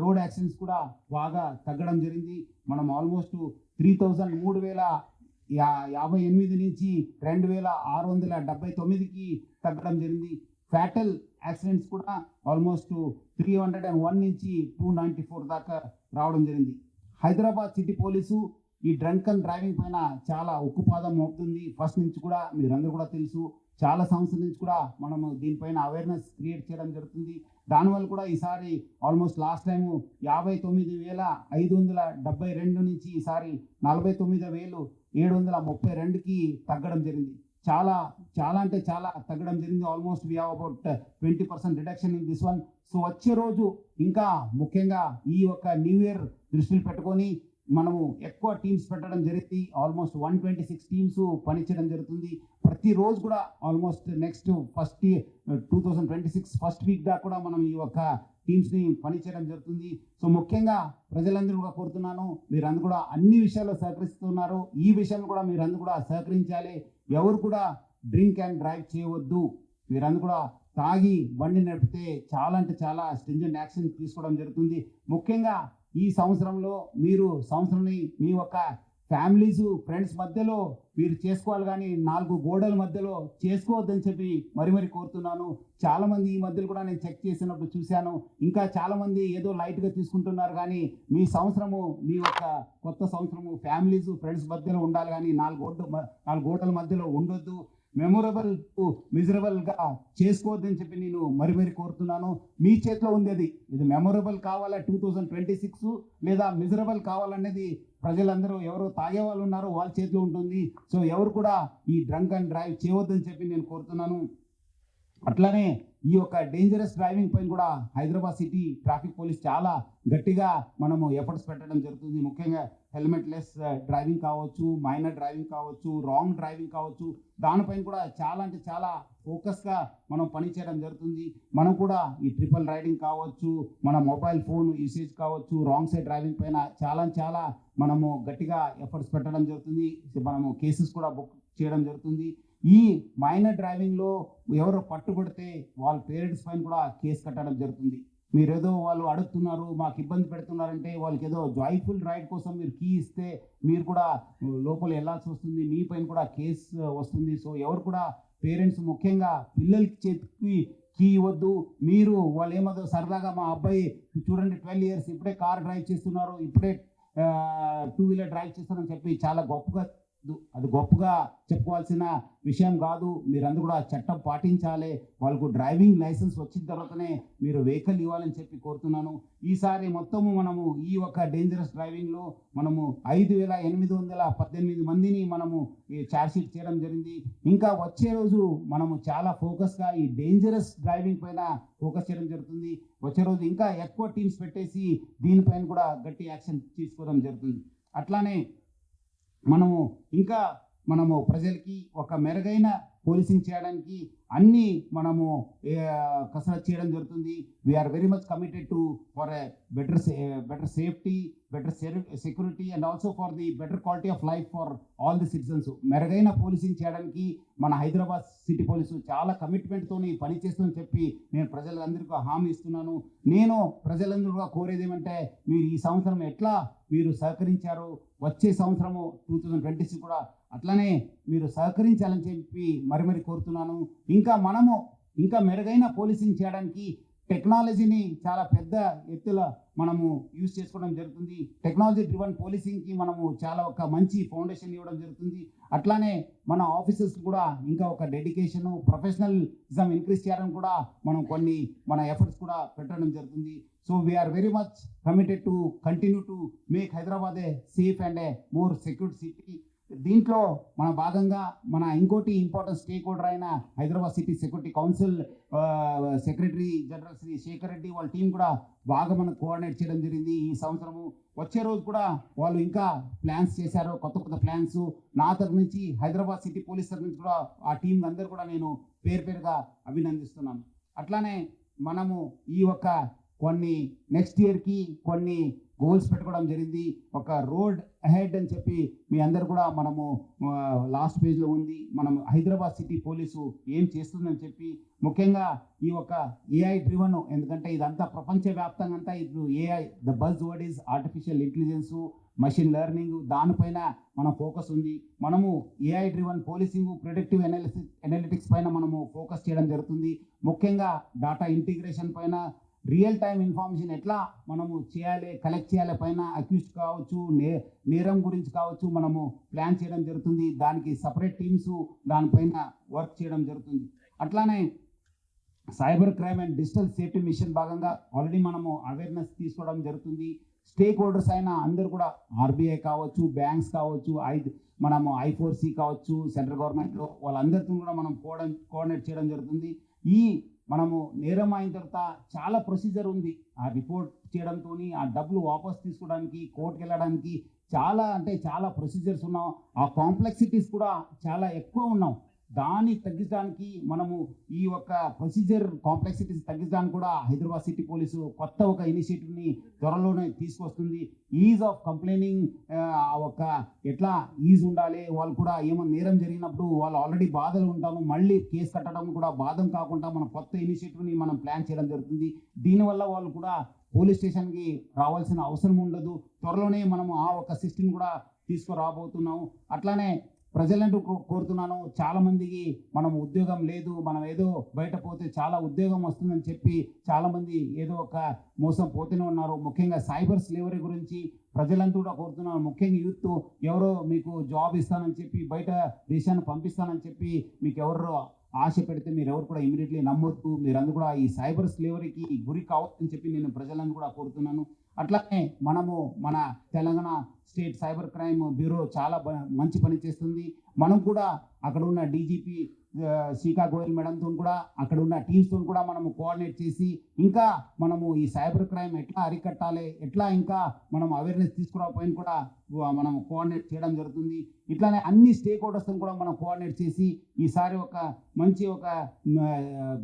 రోడ్ యాక్సిడెంట్స్ కూడా బాగా తగ్గడం జరిగింది. మనం ఆల్మోస్ట్ 3,058 నుంచి 2,679కి తగ్గడం జరిగింది. ఫ్యాటల్ యాక్సిడెంట్స్ కూడా ఆల్మోస్ట్ 301 నుంచి 294 దాకా రావడం జరిగింది. హైదరాబాద్ సిటీ పోలీసు ఈ డ్రంక్ అండ్ డ్రైవింగ్ పైన చాలా ఉక్కుపాదం మోపుతుంది. ఫస్ట్ నుంచి కూడా మీరందరూ కూడా తెలుసు, చాలా సంవత్సరాల నుంచి కూడా మనము దీనిపైన అవేర్నెస్ క్రియేట్ చేయడం జరుగుతుంది. దానివల్ల కూడా ఈసారి ఆల్మోస్ట్ లాస్ట్ టైము 59,572 నుంచి ఈసారి 49,732కి తగ్గడం జరిగింది. చాలా అంటే చాలా తగ్గడం జరిగింది. Almost we have about 20% reduction in this one. So వచ్చే రోజు ఇంకా ముఖ్యంగా ఈ ఒక న్యూ ఇయర్ దృష్టిలో పెట్టుకొని మనము ఎక్కువ టీమ్స్ పెట్టడం జరిగింది. ఆల్మోస్ట్ 126 టీమ్స్ పనిచేయడం జరుగుతుంది. ప్రతిరోజు కూడా ఆల్మోస్ట్ నెక్స్ట్ 2026 ఫస్ట్ వీక్ దాకా కూడా మనం ఈ యొక్క టీమ్స్ని పనిచేయడం జరుగుతుంది. సో ముఖ్యంగా ప్రజలందరూ కూడా కోరుతున్నాను, మీరందరూ కూడా అన్ని విషయాల్లో సహకరిస్తున్నారు, ఈ విషయంలో కూడా మీరందరూ కూడా సహకరించాలి. ఎవరు కూడా డ్రింక్ అండ్ డ్రైవ్ చేయవద్దు. మీరందరూ కూడా తాగి బండి నడిపితే చాలా అంటే చాలా స్ట్రింజెంట్ యాక్షన్ తీసుకోవడం జరుగుతుంది. ముఖ్యంగా ఈ సంవత్సరంలో మీరు సంవత్సరాన్ని మీ యొక్క ఫ్యామిలీస్ ఫ్రెండ్స్ మధ్యలో మీరు చేసుకోవాలి, కానీ 4 గోడల మధ్యలో చేసుకోవద్దని చెప్పి మరి కోరుతున్నాను. చాలామంది ఈ మధ్యలో కూడా నేను చెక్ చేసినప్పుడు చూశాను, ఇంకా చాలామంది ఏదో లైట్గా తీసుకుంటున్నారు. కానీ మీ సంవత్సరము, మీ యొక్క కొత్త సంవత్సరము ఫ్యామిలీస్ ఫ్రెండ్స్ మధ్యలో ఉండాలి, కానీ 4 గోడల మధ్యలో ఉండొద్దు. మెమొరబుల్ మిజరబుల్గా చేసుకోవద్దని చెప్పి నేను మరి కోరుతున్నాను. మీ చేతిలో ఉంది అది. ఇది మెమొరబుల్ కావాలా 2026 లేదా మిజరబుల్ కావాలనేది ప్రజలందరూ ఎవరు తాగే వాళ్ళు ఉన్నారో వాళ్ళ చేతిలో ఉంటుంది. సో ఎవరు కూడా ఈ డ్రంక్ అండ్ డ్రైవ్ చేయవద్దని చెప్పి నేను కోరుతున్నాను. అట్లానే ఈ యొక్క డేంజరస్ డ్రైవింగ్ పైన కూడా హైదరాబాద్ సిటీ ట్రాఫిక్ పోలీస్ చాలా గట్టిగా మనము ఎఫర్ట్స్ పెట్టడం జరుగుతుంది. ముఖ్యంగా హెల్మెట్ లెస్ డ్రైవింగ్ కావచ్చు, మైనర్ డ్రైవింగ్ కావచ్చు, రాంగ్ డ్రైవింగ్ కావచ్చు, దానిపైన కూడా చాలా అంటే చాలా ఫోకస్గా మనం పనిచేయడం జరుగుతుంది. మనం కూడా ఈ ట్రిపుల్ రైడింగ్ కావచ్చు, మన మొబైల్ ఫోన్ యూసేజ్ కావచ్చు, రాంగ్ సైడ్ డ్రైవింగ్ పైన చాలా మనము గట్టిగా ఎఫర్ట్స్ పెట్టడం జరుగుతుంది. మనము కేసెస్ కూడా బుక్ చేయడం జరుగుతుంది. ఈ మైనర్ డ్రైవింగ్లో ఎవరో పట్టుబడితే వాళ్ళ పేరెంట్స్ పైన కూడా కేసు కట్టడం జరుగుతుంది. మీరేదో వాళ్ళు అడుగుతున్నారు, మాకు ఇబ్బంది పెడుతున్నారంటే వాళ్ళకి ఏదో జాయ్ఫుల్ రైడ్ కోసం మీరు కీ ఇస్తే మీరు కూడా లోపల వెళ్ళాల్సి వస్తుంది, మీ పైన కూడా కేసు వస్తుంది. సో ఎవరు కూడా పేరెంట్స్ ముఖ్యంగా పిల్లలకి చేతికి కీ ఇవ్వద్దు, మీరు వాళ్ళు ఏమదో సరదాగా మా అబ్బాయి చూడండి 12 ఇయర్స్ ఇప్పుడే కార్ డ్రైవ్ చేస్తున్నారు, ఇప్పుడే 2 వీలర్ డ్రైవ్ చేస్తున్నారని చెప్పి చాలా గొప్పగా అది గొప్పగా చెప్పుకోవాల్సిన విషయం కాదు. మీరందరూ కూడా చట్టం పాటించాలి. వాళ్ళకు డ్రైవింగ్ లైసెన్స్ వచ్చిన తర్వాతనే మీరు వెహికల్ ఇవ్వాలని చెప్పి కోరుతున్నాను. ఈసారి మొత్తము మనము ఈ ఒక డేంజరస్ డ్రైవింగ్లో మనము 5,818 మందిని మనము ఈ ఛార్జ్ షీట్ చేయడం జరిగింది. ఇంకా వచ్చే రోజు మనము చాలా ఫోకస్గా ఈ డేంజరస్ డ్రైవింగ్ పైన ఫోకస్ చేయడం జరుగుతుంది. వచ్చే రోజు ఇంకా ఎక్కువ టీమ్స్ పెట్టేసి దీనిపైన కూడా గట్టి యాక్షన్ తీసుకోవడం జరుగుతుంది. అట్లానే మనము ప్రజలకి ఒక మెరుగైన పోలీసింగ్ చేయడానికి అన్ని మనము కసరత్తు చేయడం జరుగుతుంది. We are very much committed to for a better safety, better security and also for the better quality of life for all the citizens. మెరుగైన పోలీసింగ్ చేయడానికి మన హైదరాబాద్ సిటీ పోలీసు చాలా కమిట్మెంట్తోని పనిచేస్తుందని చెప్పి నేను ప్రజలందరికీ హామీ ఇస్తున్నాను. నేను ప్రజలందరూ కోరేది ఏమంటే మీరు ఈ సంవత్సరం ఎట్లా మీరు సహకరించారు, వచ్చే సంవత్సరము 2026 కూడా అట్లనే మీరు సహకరించాలని చెప్పి మరి కోరుతున్నాను. ఇంకా మెరుగైన పోలీసింగ్ చేయడానికి టెక్నాలజీని చాలా పెద్ద ఎత్తులో మనము యూజ్ చేసుకోవడం జరుగుతుంది. టెక్నాలజీ డ్రివన్ పోలీసింగ్కి మనము చాలా ఒక మంచి ఫౌండేషన్ ఇవ్వడం జరుగుతుంది. అట్లానే మన ఆఫీసర్స్ కూడా ఇంకా ఒక డెడికేషన్, ప్రొఫెషనలిజం ఇంక్రీజ్ చేయడానికి కూడా మనం మన ఎఫర్ట్స్ కూడా పెట్టడం జరుగుతుంది. So we are very much committed to continue to make Hyderabad a safe and a more secured city. దీంట్లో మన భాగంగా మన ఇంకోటి ఇంపార్టెంట్ స్టేక్ హోల్డర్ అయిన Hyderabad city security council secretary general Shri Shekhar Reddy వాళ్ళ టీం కూడా బాగా మనకు కోఆర్డినేట్ చేయడం జరిగింది. ఈ సంవత్సరము వచ్చే రోజు కూడా వాళ్ళు ఇంకా ప్లాన్స్ చేశారు, కొత్త ప్లాన్స్. నా తరఫు నుంచి హైదరాబాద్ సిటీ పోలీస్ తరఫు నుంచి కూడా ఆ టీం అందరూ కూడా నేను పేరుగా అభినందిస్తున్నాను. అట్లానే మనము ఈ కొన్ని నెక్స్ట్ ఇయర్కి కొన్ని గోల్స్ పెట్టుకోవడం జరిగింది. ఒక రోడ్ అహెడ్ అని చెప్పి మీ అందరు కూడా మనము లాస్ట్ పేజ్లో ఉంది. మనం హైదరాబాద్ సిటీ పోలీసు ఏం చేస్తుందని చెప్పి ముఖ్యంగా ఈ ఏఐ డ్రివన్, ఎందుకంటే ఇదంతా ప్రపంచవ్యాప్తంగా అంతా ఇప్పుడు AI the buzz word is artificial intelligence, machine learning, దానిపైన మన ఫోకస్ ఉంది. మనము AI driven policing, predictive analytics పైన మనము ఫోకస్ చేయడం జరుగుతుంది. ముఖ్యంగా డాటా ఇంటిగ్రేషన్ పైన, రియల్ టైం ఇన్ఫర్మేషన్ ఎట్లా మనము కలెక్ట్ చేయాలి పైన, అక్యూజ్డ్ కావచ్చు, నేరం గురించి కావచ్చు, మనము ప్లాన్ చేయడం జరుగుతుంది. దానికి సపరేట్ టీమ్స్ దానిపైన వర్క్ చేయడం జరుగుతుంది. అట్లానే cyber crime and digital safety mission భాగంగా ఆల్రెడీ మనము అవేర్నెస్ తీసుకోవడం జరుగుతుంది. స్టేక్ హోల్డర్స్ అయిన అందరూ కూడా ఆర్బీఐ కావచ్చు, బ్యాంక్స్ కావచ్చు, మనము I4C కావచ్చు, సెంట్రల్ గవర్నమెంట్లో వాళ్ళందరితో కూడా మనం కోఆర్డినేట్ చేయడం జరుగుతుంది. మనము నేరం అయిన తర్వాత చాలా ప్రొసీజర్ ఉంది. ఆ రిపోర్ట్ చేయడంతో ఆ డబ్బులు వాపస్ తీసుకోవడానికి, కోర్టుకి వెళ్ళడానికి చాలా ప్రొసీజర్స్ ఉన్నాం. ఆ కాంప్లెక్సిటీస్ కూడా చాలా ఎక్కువ ఉన్నాం. దాన్ని తగ్గించడానికి మనము ఈ ప్రొసీజర్ కాంప్లెక్సిటీస్ తగ్గించడానికి కూడా హైదరాబాద్ సిటీ పోలీసు కొత్త ఇనిషియేటివ్ని త్వరలోనే తీసుకొస్తుంది. ఈజ్ ఆఫ్ కంప్లైనింగ్ ఎట్లా ఈజ్ ఉండాలి, వాళ్ళు కూడా ఏమైనా నేరం జరిగినప్పుడు వాళ్ళు ఆల్రెడీ బాధలు ఉంటాము, మళ్ళీ కేసు కట్టడం కూడా బాధం కాకుండా మన కొత్త ఇనిషియేటివ్ని మనం ప్లాన్ చేయడం జరుగుతుంది. దీనివల్ల వాళ్ళు కూడా పోలీస్ స్టేషన్కి రావాల్సిన అవసరం ఉండదు. త్వరలోనే మనము ఆ సిస్టమ్ కూడా తీసుకురాబోతున్నాము. అట్లానే ప్రజలంటూ కోరుతున్నాను, చాలా మందికి మనం ఉద్యోగం లేదు, మనం ఏదో బయట పోతే చాలా ఉద్యోగం వస్తుందని చెప్పి చాలా మంది ఏదో మోసం పోతూనే ఉన్నారు. ముఖ్యంగా సైబర్ స్లేవరీ గురించి ప్రజలంతా కూడా కోరుతున్నాను. ముఖ్యంగా యూత్ ఎవరో మీకు జాబ్ ఇస్తానని చెప్పి, బయట దేశాన్ని పంపిస్తానని చెప్పి మీకు ఎవరు ఆశ పెడితే మీరు ఎవరు కూడా ఇమీడియట్లీ నమ్మొద్దు. మీరందరూ కూడా ఈ సైబర్ స్లేవరీకి గురి కావద్దని చెప్పి నేను ప్రజలను కూడా కోరుతున్నాను. అట్లానే మనము మన Telangana state cyber crime bureau చాలా మంచి పని చేస్తుంది. మనం కూడా అక్కడ ఉన్న డీజీపీ శీకా గోయల్ మేడంతో కూడా, అక్కడ ఉన్న టీమ్స్తో కూడా మనము కోఆర్డినేట్ చేసి ఇంకా మనము ఈ సైబర్ క్రైమ్ ఎట్లా అరికట్టాలి, ఎట్లా ఇంకా మనం అవేర్నెస్ తీసుకురాకపోయిన కూడా మనం కోఆర్డినేట్ చేయడం జరుగుతుంది. ఇట్లానే అన్ని స్టేక్ హోల్డర్స్తో కూడా మనం కోఆర్డినేట్ చేసి ఈసారి మంచి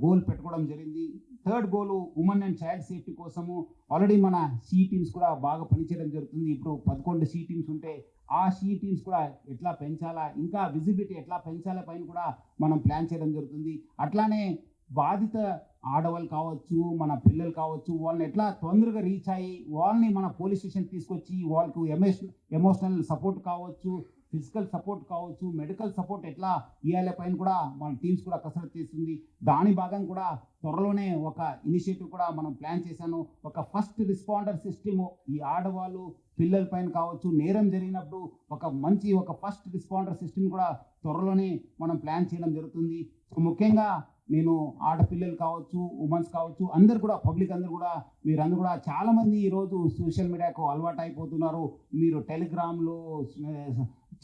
గోల్ పెట్టుకోవడం జరిగింది. Third goal women and child safety కోసము ఆల్రెడీ మన సి టీమ్స్ కూడా బాగా పనిచేయడం జరుగుతుంది. ఇప్పుడు 11 సి టీమ్స్ ఉంటే ఆ సి టీమ్స్ కూడా ఎట్లా పెంచాలా, ఇంకా విజిబిలిటీ ఎట్లా పెంచాలా పైన కూడా మనం ప్లాన్ చేయడం జరుగుతుంది. అట్లానే బాధిత ఆడవాళ్ళు కావచ్చు, మన పిల్లలు కావచ్చు, వాళ్ళని ఎట్లా తొందరగా రీచ్ అయ్యి వాళ్ళని మన పోలీస్ స్టేషన్ తీసుకొచ్చి వాళ్ళకు ఎమోషనల్ సపోర్ట్ కావచ్చు, ఫిజికల్ సపోర్ట్ కావచ్చు, మెడికల్ సపోర్ట్ ఎట్లా ఇవ్వాలి పైన కూడా మన టీమ్స్ కూడా కసరత్తు చేస్తుంది. దాని భాగం కూడా త్వరలోనే ఒక ఇనిషియేటివ్ కూడా మనం ప్లాన్ చేశాను. ఒక ఫస్ట్ రెస్పాండర్ సిస్టమ్ ఈ ఆడవాళ్ళు పిల్లల పైన కావచ్చు, నేరం జరిగినప్పుడు ఒక ఫస్ట్ రెస్పాండర్ సిస్టమ్ కూడా త్వరలోనే మనం ప్లాన్ చేయడం జరుగుతుంది. సో ముఖ్యంగా నేను ఆడపిల్లలు కావచ్చు, ఉమెన్స్ కావచ్చు, అందరు కూడా పబ్లిక్ అందరూ కూడా మీరందరూ కూడా చాలామంది ఈరోజు సోషల్ మీడియాకు అలవాటు అయిపోతున్నారు. మీరు టెలిగ్రామ్లో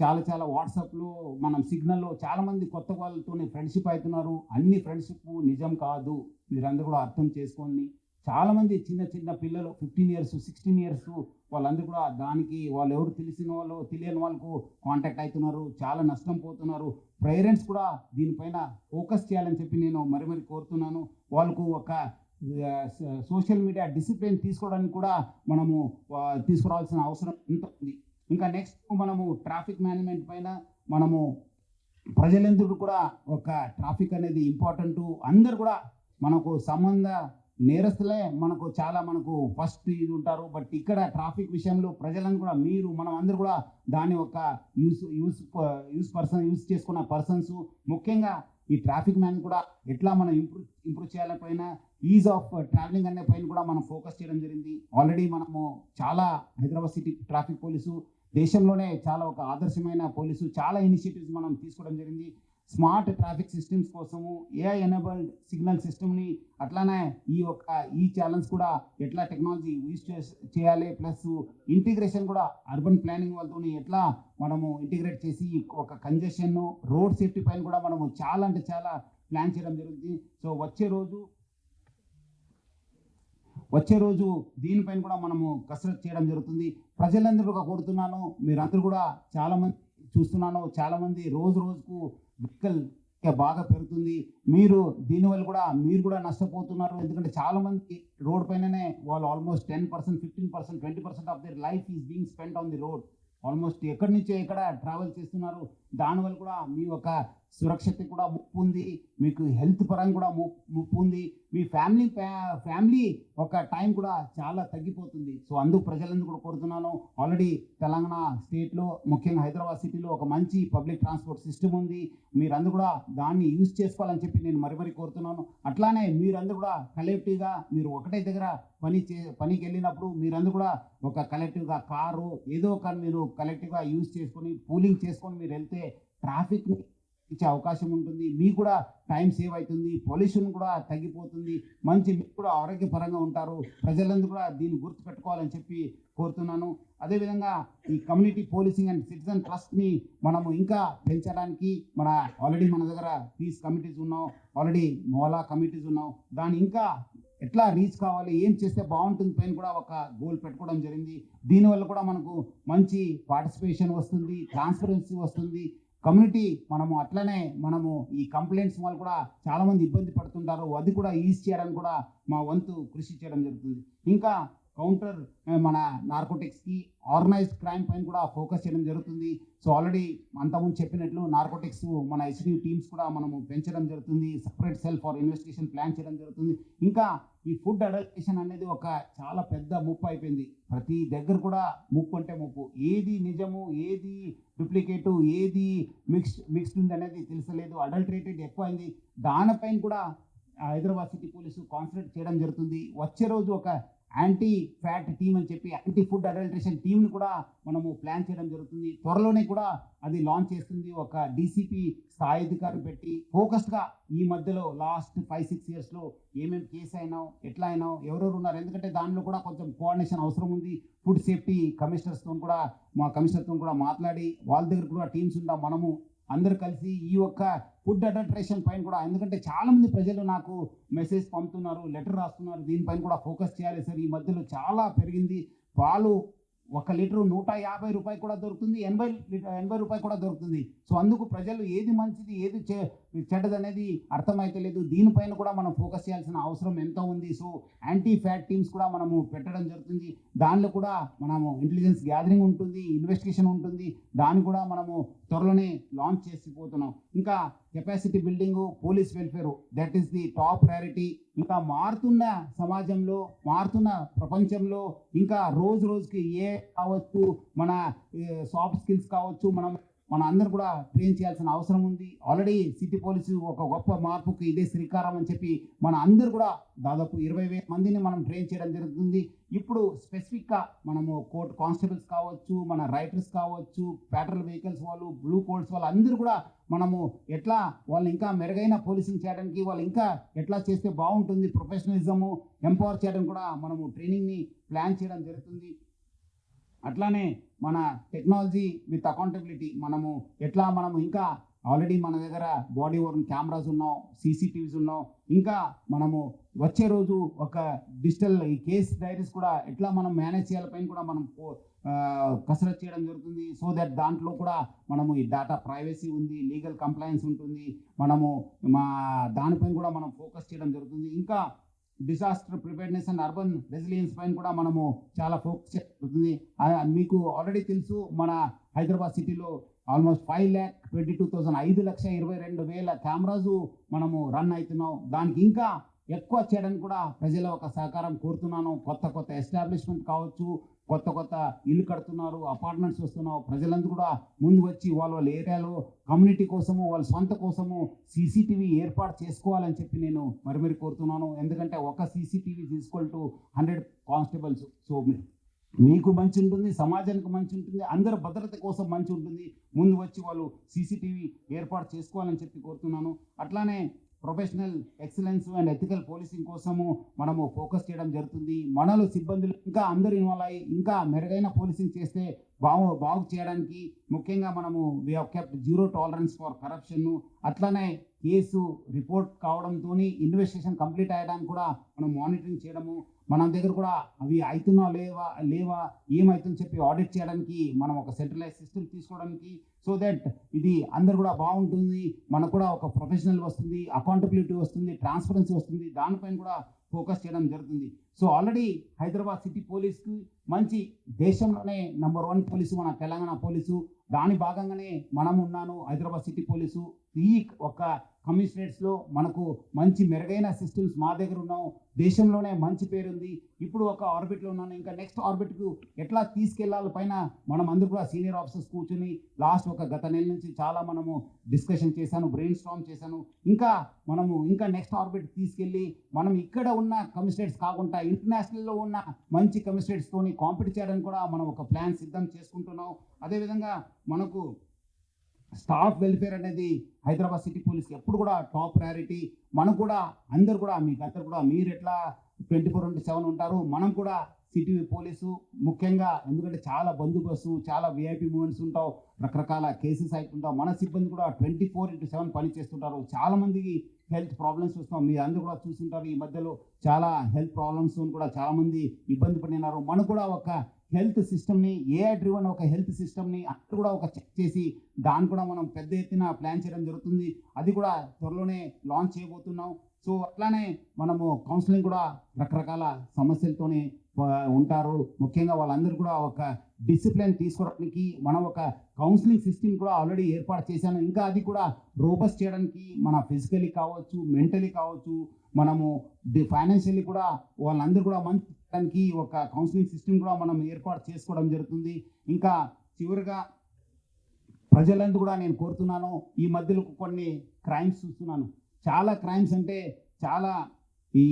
చాలా వాట్సాప్లో మనం సిగ్నల్లో చాలామంది కొత్త వాళ్ళతోనే ఫ్రెండ్షిప్ అవుతున్నారు. అన్ని ఫ్రెండ్షిప్ నిజం కాదు, మీరందరూ కూడా అర్థం చేసుకోండి. చాలామంది చిన్న పిల్లలు 15 years 16 years వాళ్ళందరూ కూడా దానికి వాళ్ళు ఎవరు తెలిసిన వాళ్ళు తెలియని వాళ్ళకు కాంటాక్ట్ అవుతున్నారు, చాలా నష్టం పోతున్నారు. పేరెంట్స్ కూడా దీనిపైన ఫోకస్ చేయాలని చెప్పి నేను మరి కోరుతున్నాను. వాళ్ళకు ఒక సోషల్ మీడియా డిసిప్లిన్ తీసుకోవడానికి కూడా మనము తీసుకురావాల్సిన అవసరం ఎంత ఉంది. ఇంకా నెక్స్ట్ మనము ట్రాఫిక్ మేనేజ్మెంట్ పైన మనము ప్రజలందరూ కూడా ఒక ట్రాఫిక్ అనేది ఇంపార్టెంట్. అందరు కూడా మనకు నేరస్తులే మనకు ఫస్ట్ ఇది ఉంటారు. బట్ ఇక్కడ ట్రాఫిక్ విషయంలో ప్రజలను కూడా మనం అందరూ కూడా దాని ఒక యూస్ చేసుకున్న పర్సన్స్, ముఖ్యంగా ఈ ట్రాఫిక్ మ్యాన్ కూడా ఎట్లా మనం ఇంప్రూవ్ చేయాలని పైన ఈజ్ ఆఫ్ ట్రావెలింగ్ అనే పైన కూడా మనం ఫోకస్ చేయడం జరిగింది. ఆల్రెడీ మనము చాలా హైదరాబాద్ సిటీ ట్రాఫిక్ పోలీసు దేశంలోనే చాలా ఒక ఆదర్శమైన పోలీసు, చాలా ఇనిషియేటివ్స్ మనం తీసుకోవడం జరిగింది. స్మార్ట్ ట్రాఫిక్ సిస్టమ్స్ కోసము ఏఐ ఎనేబుల్డ్ సిగ్నల్ సిస్టమ్ని, అట్లానే ఈ ఛాలెంజ్ కూడా ఎట్లా టెక్నాలజీ యూజ్ చేయాలి, ప్లస్ ఇంటిగ్రేషన్ కూడా అర్బన్ ప్లానింగ్ వాళ్ళతో ఎట్లా మనము ఇంటిగ్రేట్ చేసి ఒక కంజెషన్ రోడ్ సేఫ్టీ పైన కూడా మనము చాలా ప్లాన్ చేయడం జరుగుతుంది. సో వచ్చే రోజు దీనిపైన కూడా మనము కసరత్తు చేయడం జరుగుతుంది. ప్రజలందరూ కోరుతున్నాను, మీరందరూ కూడా చాలామంది చూస్తున్నాను, చాలామంది రోజుకు వెహికల్ బాగా పెరుగుతుంది. దీనివల్ల కూడా మీరు కూడా నష్టపోతున్నారు. ఎందుకంటే చాలా మంది రోడ్ పైననే వాళ్ళు almost 10%, 15%, 20% of their life is being spent on the road. Almost ఎక్కడి నుంచి ఎక్కడ ట్రావెల్ చేస్తున్నారు. దానివల్ల కూడా మీ ఒక సురక్షత కూడా ముప్పు ఉంది, మీకు హెల్త్ పరంగా కూడా ముప్పు ఉంది, మీ ఫ్యామిలీ ఒక టైం కూడా చాలా తగ్గిపోతుంది. సో అందుకు ప్రజలందరూ కూడా కోరుతున్నాను. ఆల్రెడీ తెలంగాణ స్టేట్లో ముఖ్యంగా హైదరాబాద్ సిటీలో ఒక మంచి పబ్లిక్ ట్రాన్స్పోర్ట్ సిస్టమ్ ఉంది. మీరందరూ కూడా దాన్ని యూజ్ చేసుకోవాలని చెప్పి నేను మరి కోరుతున్నాను. అట్లానే మీరందరూ కూడా కలెక్టివ్గా మీరు ఒకటే దగ్గర పనికి వెళ్ళినప్పుడు మీరందరూ కూడా ఒక కలెక్టివ్గా కారు ఏదో ఒక మీరు కలెక్టివ్గా యూజ్ చేసుకొని పూలింగ్ చేసుకొని మీరు వెళ్తే ట్రాఫిక్ని ఇచ్చే అవకాశం ఉంటుంది. మీకు కూడా టైం సేవ్ అవుతుంది, పొల్యూషన్ కూడా తగ్గిపోతుంది, మీకు కూడా ఆరోగ్యపరంగా ఉంటారు. ప్రజలందరూ కూడా దీన్ని గుర్తుపెట్టుకోవాలని చెప్పి కోరుతున్నాను. అదేవిధంగా ఈ కమ్యూనిటీ పోలీసింగ్ అండ్ సిటిజన్ ట్రస్ట్ని మనము ఇంకా పెంచడానికి ఆల్రెడీ మన దగ్గర పీస్ కమిటీస్ ఉన్నాం, ఆల్రెడీ మోలా కమిటీస్ ఉన్నాం. దాన్ని ఇంకా ఎట్లా రీచ్ కావాలి, ఏం చేస్తే బాగుంటుంది పైన కూడా ఒక గోల్ పెట్టుకోవడం జరిగింది. దీనివల్ల కూడా మనకు మంచి పార్టిసిపేషన్ వస్తుంది, ట్రాన్స్పరెన్సీ వస్తుంది. కమ్యూనిటీ అట్లనే ఈ కంప్లైంట్స్ వాళ్ళు కూడా చాలామంది ఇబ్బంది పడుతుంటారు, అది కూడా ఈజ్ చేయడానికి కూడా మా వంతు కృషి చేయడం జరుగుతుంది. ఇంకా కౌంటర్ నార్కోటిక్స్కి ఆర్గనైజ్డ్ క్రైమ్ పైన కూడా ఫోకస్ చేయడం జరుగుతుంది. సో ఆల్రెడీ అంతకుముందు చెప్పినట్లు నార్కోటిక్స్ మన ఎస్డి టీమ్స్ కూడా మనము పెంచడం జరుగుతుంది, separate cell for investigation plan చేయడం జరుగుతుంది. ఇంకా ఈ ఫుడ్ అడల్టరేషన్ అనేది ఒక చాలా పెద్ద ముప్పు అయిపోయింది. ప్రతి దగ్గర కూడా ముప్పు అంటే ముప్పు, ఏది నిజము ఏది డూప్లికేటు ఏది మిక్స్డ్ ఉంది అనేది తెలుసలేదు, అడల్టరేటెడ్ ఎక్కువైంది. దానిపైన కూడా హైదరాబాద్ సిటీ పోలీసు కాన్సన్ట్రేట్ చేయడం జరుగుతుంది. వచ్చే రోజు ఒక యాంటీ ఫ్యాట్ టీమ్ అని చెప్పి యాంటీ ఫుడ్ అడల్టరేషన్ టీమ్ని కూడా మనము ప్లాన్ చేయడం జరుగుతుంది. త్వరలోనే కూడా అది లాంచ్ చేస్తుంది. ఒక డీసీపీ స్థాయి అధికారులు పెట్టి ఫోకస్డ్గా ఈ మధ్యలో లాస్ట్ 5-6 yearsలో ఏమేమి కేసు అయినావు, ఎట్లా అయినావు, ఎవరెవరు ఉన్నారు, ఎందుకంటే దానిలో కూడా కొంచెం కోఆర్డినేషన్ అవసరం ఉంది. ఫుడ్ సేఫ్టీ మా కమిషనర్తో కూడా మాట్లాడి వాళ్ళ దగ్గర కూడా టీమ్స్ ఉంటాం. మనము అందరు కలిసి ఈ యొక్క ఫుడ్ అడల్టరేషన్ పైన కూడా, ఎందుకంటే చాలామంది ప్రజలు నాకు మెసేజ్ పంపుతున్నారు, లెటర్ రాస్తున్నారు, దీనిపైన కూడా ఫోకస్ చేయాలి సార్. ఈ మధ్యలో చాలా పెరిగింది. పాలు 1 లీటరు 150 రూపాయలు కూడా దొరుకుతుంది, 80 రూపాయలు కూడా దొరుకుతుంది. సో అందుకు ప్రజలు ఏది మంచిది ఏది చెడ్డది అనేది అర్థమైతలేదు. దీనిపైన కూడా మనం ఫోకస్ చేయాల్సిన అవసరం ఎంత ఉంది. సో యాంటీ ఫ్యాట్ టీమ్స్ కూడా మనము పెట్టడం జరుగుతుంది. దానిలో కూడా మనము ఇంటెలిజెన్స్ గ్యాదరింగ్ ఉంటుంది, ఇన్వెస్టిగేషన్ ఉంటుంది. దాన్ని కూడా మనము త్వరలోనే లాంచ్ చేసిపోతున్నాం. ఇంకా capacity building, police welfare, that is the top priority. ఇంకా మారుతున్న సమాజంలో, మారుతున్న ప్రపంచంలో ఇంకా రోజుకి కావచ్చు, మన సాఫ్ట్ స్కిల్స్ కావచ్చు, మనం మన అందరూ కూడా ట్రైన్ చేయాల్సిన అవసరం ఉంది. ఆల్రెడీ సిటీ పోలీసు ఒక గొప్ప మార్పుకి ఇదే శ్రీకారం అని చెప్పి మన అందరూ కూడా దాదాపు 20,000 మందిని మనం ట్రైన్ చేయడం జరుగుతుంది. ఇప్పుడు స్పెసిఫిక్గా మనము కోర్ట్ కానిస్టేబుల్స్ కావచ్చు, మన రైటర్స్ కావచ్చు, ప్యాట్రోల్ వెహికల్స్ వాళ్ళు, బ్లూ కోడ్స్ వాళ్ళు అందరూ కూడా మనము ఎట్లా వాళ్ళు ఇంకా మెరుగైన పోలీసింగ్ చేయడానికి వాళ్ళు ఇంకా ఎట్లా చేస్తే బాగుంటుంది, ప్రొఫెషనలిజము ఎంపవర్ చేయడం కూడా మనము ట్రైనింగ్ని ప్లాన్ చేయడం జరుగుతుంది. అట్లానే మన టెక్నాలజీ విత్ అకౌంటబిలిటీ మనము ఎట్లా మనము ఇంకా ఆల్రెడీ మన దగ్గర బాడీ ఓర్న్ కెమెరాస్ ఉన్నాం, సీసీటీవీస్ ఉన్నాం, ఇంకా మనము వచ్చే రోజు ఒక డిజిటల్ ఈ కేస్ డైరీస్ కూడా ఎట్లా మనం మేనేజ్ చేయాలపైన కూడా మనం కసరత్ చేయడం జరుగుతుంది. సో దట్ దాంట్లో కూడా మనము ఈ డేటా ప్రైవసీ ఉంది, లీగల్ కంప్లైన్స్ ఉంటుంది, మనము దానిపైన కూడా మనం ఫోకస్ చేయడం జరుగుతుంది. ఇంకా disaster preparedness and urban resilience పైన కూడా మనము చాలా ఫోకస్ చేస్తుంది. మీకు ఆల్రెడీ తెలుసు మన హైదరాబాద్ సిటీలో ఆల్మోస్ట్ 5,22,000 5,22,000 కెమెరాస్ మనము రన్ అవుతున్నాం. దానికి ఇంకా ఎక్కువ చేయడానికి కూడా ప్రజల ఒక సహకారం కోరుతున్నాను. కొత్త ఎస్టాబ్లిష్మెంట్ కావచ్చు, కొత్త ఇల్లు కడుతున్నారు, అపార్ట్మెంట్స్ వస్తున్నావు, ప్రజలందరూ కూడా ముందు వచ్చి వాళ్ళ ఏరియాలో కమ్యూనిటీ కోసము వాళ్ళ సొంత కోసము సీసీటీవీ ఏర్పాటు చేసుకోవాలని చెప్పి నేను మరి కోరుతున్నాను. ఎందుకంటే ఒక CCTV equal to 100 constables. So మీకు మంచి ఉంటుంది, సమాజానికి మంచి ఉంటుంది, అందరి భద్రత కోసం మంచి ఉంటుంది. ముందు వచ్చి వాళ్ళు సీసీటీవీ ఏర్పాటు చేసుకోవాలని చెప్పి కోరుతున్నాను. అట్లానే professional excellence and ethical policing కోసము మనము ఫోకస్ చేయడం జరుగుతుంది. మనలో సిబ్బందులు ఇంకా అందరూ ఇన్వాల్వ్ అయ్యి ఇంకా మెరుగైన పోలీసింగ్ చేస్తే బాగు చేయడానికి ముఖ్యంగా మనము we have kept 0 tolerance for corruption. అట్లానే కేసు రిపోర్ట్ కావడంతో ఇన్వెస్టిగేషన్ కంప్లీట్ అయ్యడానికి కూడా మనం మానిటరింగ్ చేయడము, మన దగ్గర కూడా అవి అవుతున్నా లేవా ఏమవుతుందని చెప్పి ఆడిట్ చేయడానికి మనం ఒక సెంట్రలైజ్ సిస్టమ్ తీసుకోవడానికి, సో దట్ ఇది అందరు కూడా బాగుంటుంది, మనకు కూడా ఒక ప్రొఫెషనల్ వస్తుంది, అకౌంటబిలిటీ వస్తుంది, ట్రాన్స్పరెన్సీ వస్తుంది, దానిపైన కూడా ఫోకస్ చేయడం జరుగుతుంది. సో ఆల్రెడీ హైదరాబాద్ సిటీ పోలీస్కి మంచి దేశంలోనే నెంబర్ 1 పోలీసు మన తెలంగాణ పోలీసు. దాని భాగంగానే మనం ఉన్నాను హైదరాబాద్ సిటీ పోలీసు. ఈ ఒక కమిషనరేట్స్లో మనకు మంచి మెరుగైన సిస్టమ్స్ మా దగ్గర ఉన్నాం, దేశంలోనే మంచి పేరుంది. ఇప్పుడు ఒక ఆర్బిట్లో ఉన్నాను, ఇంకా నెక్స్ట్ ఆర్బిట్కు ఎట్లా తీసుకెళ్లాలి పైన మనం అందరూ కూడా సీనియర్ ఆఫీసర్స్ కూర్చొని గత నెల నుంచి చాలా మనము డిస్కషన్ చేశాను, బ్రెయిన్ స్టార్మ్ చేశాను. ఇంకా నెక్స్ట్ ఆర్బిట్ తీసుకెళ్ళి మనం ఇక్కడ ఉన్న కమిషనరేట్స్ కాకుండా ఇంటర్నేషనల్లో ఉన్న మంచి కమిషనరేట్స్తోని కాంపిట్ చేయడానికి కూడా మనం ఒక ప్లాన్ సిద్ధం చేసుకుంటున్నాం. అదేవిధంగా మనకు స్టాఫ్ వెల్ఫేర్ అనేది హైదరాబాద్ సిటీ పోలీస్కి ఎప్పుడు కూడా టాప్ ప్రయారిటీ. మనకు కూడా అందరు కూడా మీరు ఎట్లా 24/7 ఉంటారు, మనం కూడా సిటీ పోలీసు ముఖ్యంగా ఎందుకంటే చాలా బందోబస్తు, చాలా విఐపి మూమెంట్స్ ఉంటావు, రకరకాల కేసెస్ అవుతుంటావు. మన సిబ్బంది కూడా 24/7 పని చేస్తుంటారు. చాలా మందికి హెల్త్ ప్రాబ్లమ్స్ వస్తాం, మీరు అందరూ కూడా చూస్తుంటారు. ఈ మధ్యలో చాలా హెల్త్ ప్రాబ్లమ్స్ కూడా చాలా మంది ఇబ్బంది పడినారు. మనకు కూడా ఒక హెల్త్ సిస్టమ్ని, ఏఐ డ్రివన్ ఒక హెల్త్ సిస్టమ్ని అక్కడ కూడా ఒక చెక్ చేసి దాన్ని కూడా మనం పెద్ద ఎత్తున ప్లాన్ చేయడం జరుగుతుంది. అది కూడా త్వరలోనే లాంచ్ చేయబోతున్నాం. సో అట్లానే మనము కౌన్సిలింగ్ కూడా రకరకాల సమస్యలతోనే ఉంటారు. ముఖ్యంగా వాళ్ళందరూ కూడా ఒక డిసిప్లిన్ తీసుకోవడానికి మనం ఒక కౌన్సిలింగ్ సిస్టమ్ కూడా ఆల్రెడీ ఏర్పాటు చేశాను. ఇంకా అది కూడా రోబస్ట్ చేయడానికి మన ఫిజికలీ కావచ్చు, మెంటలీ కావచ్చు, మనము ఫైనాన్షియల్లీ కూడా వాళ్ళందరూ కూడా మంచి చేయడానికి ఒక కౌన్సిలింగ్ సిస్టమ్ కూడా మనం ఏర్పాటు చేసుకోవడం జరుగుతుంది. ఇంకా చివరిగా ప్రజలందరూ కూడా నేను కోరుతున్నాను, ఈ మధ్యలో కొన్ని క్రైమ్స్ చూస్తున్నాను. చాలా క్రైమ్స్ అంటే చాలా ఈ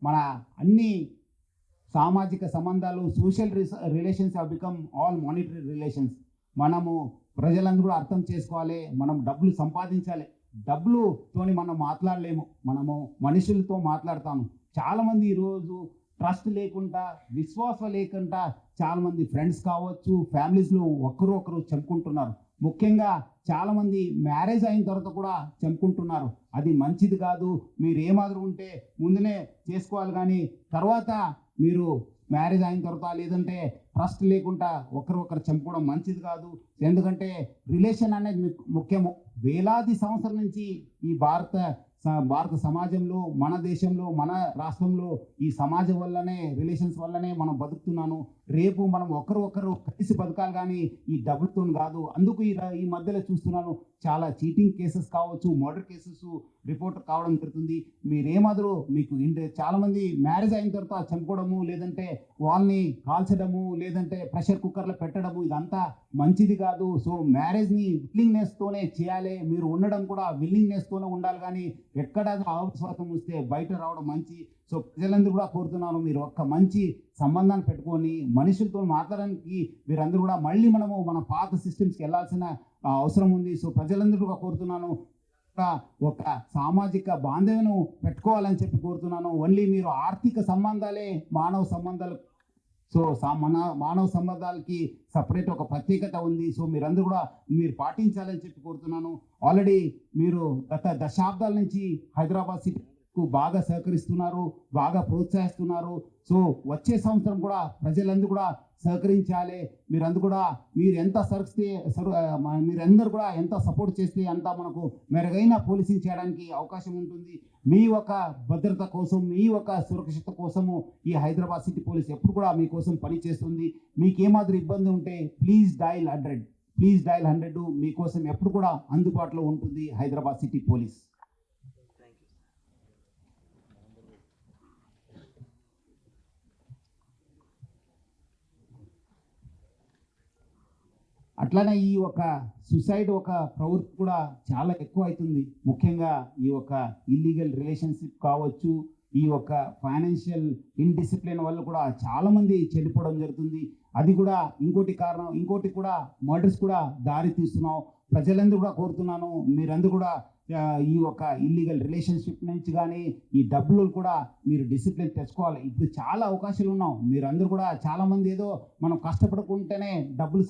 మన అన్ని సామాజిక సంబంధాలు, social relations have become all monetary relations. మనము ప్రజలందరూ కూడా అర్థం చేసుకోవాలి, మనం డబ్బులు సంపాదించాలి, డబ్బులతోని మనం మాట్లాడలేము, మనము మనుషులతో మాట్లాడతాము. చాలామంది ఈరోజు ట్రస్ట్ లేకుండా, విశ్వాసం లేకుండా చాలామంది ఫ్రెండ్స్ కావచ్చు, ఫ్యామిలీస్లో ఒకరు చంపుకుంటున్నారు. ముఖ్యంగా చాలామంది మ్యారేజ్ అయిన తర్వాత కూడా చంపుకుంటున్నారు. అది మంచిది కాదు. మీరు ఏమాదిరి ఉంటే ముందునే చేసుకోవాలి, కానీ తర్వాత మీరు మ్యారేజ్ అయిన తర్వాత లేదంటే ట్రస్ట్ లేకుండా ఒకరు చంపుకోవడం మంచిది కాదు. ఎందుకంటే రిలేషన్ అనేది ముఖ్యము. వేలాది సంవత్సరాల నుంచి ఈ భారత సమాజంలో, మన దేశంలో, మన రాష్ట్రంలో ఈ సమాజం వల్లనే, రిలేషన్స్ వల్లనే మనం బతుకుతున్నాను. రేపు మనం ఒకరు కలిసి బతకాలి, కానీ ఈ డబ్బులతో కాదు. అందుకు ఈ మధ్యలో చూస్తున్నాను చాలా చీటింగ్ కేసెస్ కావచ్చు, మర్డర్ కేసెస్ రిపోర్ట్ కావడం జరుగుతుంది. మీరేమాదరు మీకు చాలామంది మ్యారేజ్ అయిన తర్వాత చంపుకోవడము, లేదంటే వాళ్ళని కాల్చడము, లేదంటే ప్రెషర్ కుక్కర్లో పెట్టడము, ఇదంతా మంచిది కాదు. సో మ్యారేజ్ని విల్లింగ్నెస్తోనే చేయాలి. మీరు ఉండడం కూడా విల్లింగ్నెస్తోనే ఉండాలి, కానీ ఎక్కడ అవసరం వస్తే బయట రావడం మంచి. సో ప్రజలందరూ కూడా కోరుతున్నాను, మీరు ఒక్క మంచి సంబంధాన్ని పెట్టుకొని మనుషులతో మాట్లాడడానికి మీరందరూ కూడా మళ్ళీ మనము మన పాత సిస్టమ్స్కి వెళ్ళాల్సిన అవసరం ఉంది. సో ప్రజలందరూ కూడా కోరుతున్నాను, ఒక సామాజిక బాంధవ్యను పెట్టుకోవాలని చెప్పి కోరుతున్నాను. ఓన్లీ మీరు ఆర్థిక సంబంధాలే మానవ సంబంధాలు. సో మానవ సంబంధాలకి సపరేట్ ఒక ప్రత్యేకత ఉంది. సో మీరందరూ కూడా మీరు పాటించాలని చెప్పి కోరుతున్నాను. ఆల్రెడీ మీరు గత దశాబ్దాల నుంచి హైదరాబాద్ సిటీ బాగా సహకరిస్తున్నారు, బాగా ప్రోత్సహిస్తున్నారు. సో వచ్చే సంవత్సరం కూడా ప్రజలందరూ కూడా సహకరించాలి. మీరందరూ కూడా ఎంత సపోర్ట్ చేస్తే అంత మనకు మెరుగైన పోలీసింగ్ చేయడానికి అవకాశం ఉంటుంది. మీ ఒక భద్రత కోసం, మీ ఒక సురక్షిత కోసము ఈ హైదరాబాద్ సిటీ పోలీస్ ఎప్పుడు కూడా మీకోసం పనిచేస్తుంది. మీకేమాదిరి ఇబ్బంది ఉంటే ప్లీజ్ డయల్ 100 మీకోసం ఎప్పుడు కూడా అందుబాటులో ఉంటుంది హైదరాబాద్ సిటీ పోలీస్. అట్లానే ఈ ఒక సూసైడ్ ఒక ప్రవృత్తి కూడా చాలా ఎక్కువ అవుతుంది. ముఖ్యంగా ఈ ఒక ఇల్లీగల్ రిలేషన్షిప్ కావచ్చు, ఈ ఒక ఫైనాన్షియల్ ఇన్డిసిప్లిన్ వల్ల కూడా చాలామంది చెడిపోవడం జరుగుతుంది. అది కూడా ఇంకోటి కారణం, ఇంకోటి కూడా మర్డర్స్ కూడా దారి తీస్తున్నాం. ప్రజలందరూ కూడా కోరుతున్నాను, మీరందరూ కూడా ఈ ఒక ఇల్లీగల్ రిలేషన్షిప్ నుంచి కానీ ఈ డబ్బులు కూడా మీరు డిసిప్లిన్ తెచ్చుకోవాలి. ఇప్పుడు చాలా అవకాశాలు ఉన్నాం. మీరందరూ కూడా చాలామంది ఏదో మనం కష్టపడుకుంటేనే డబ్బులు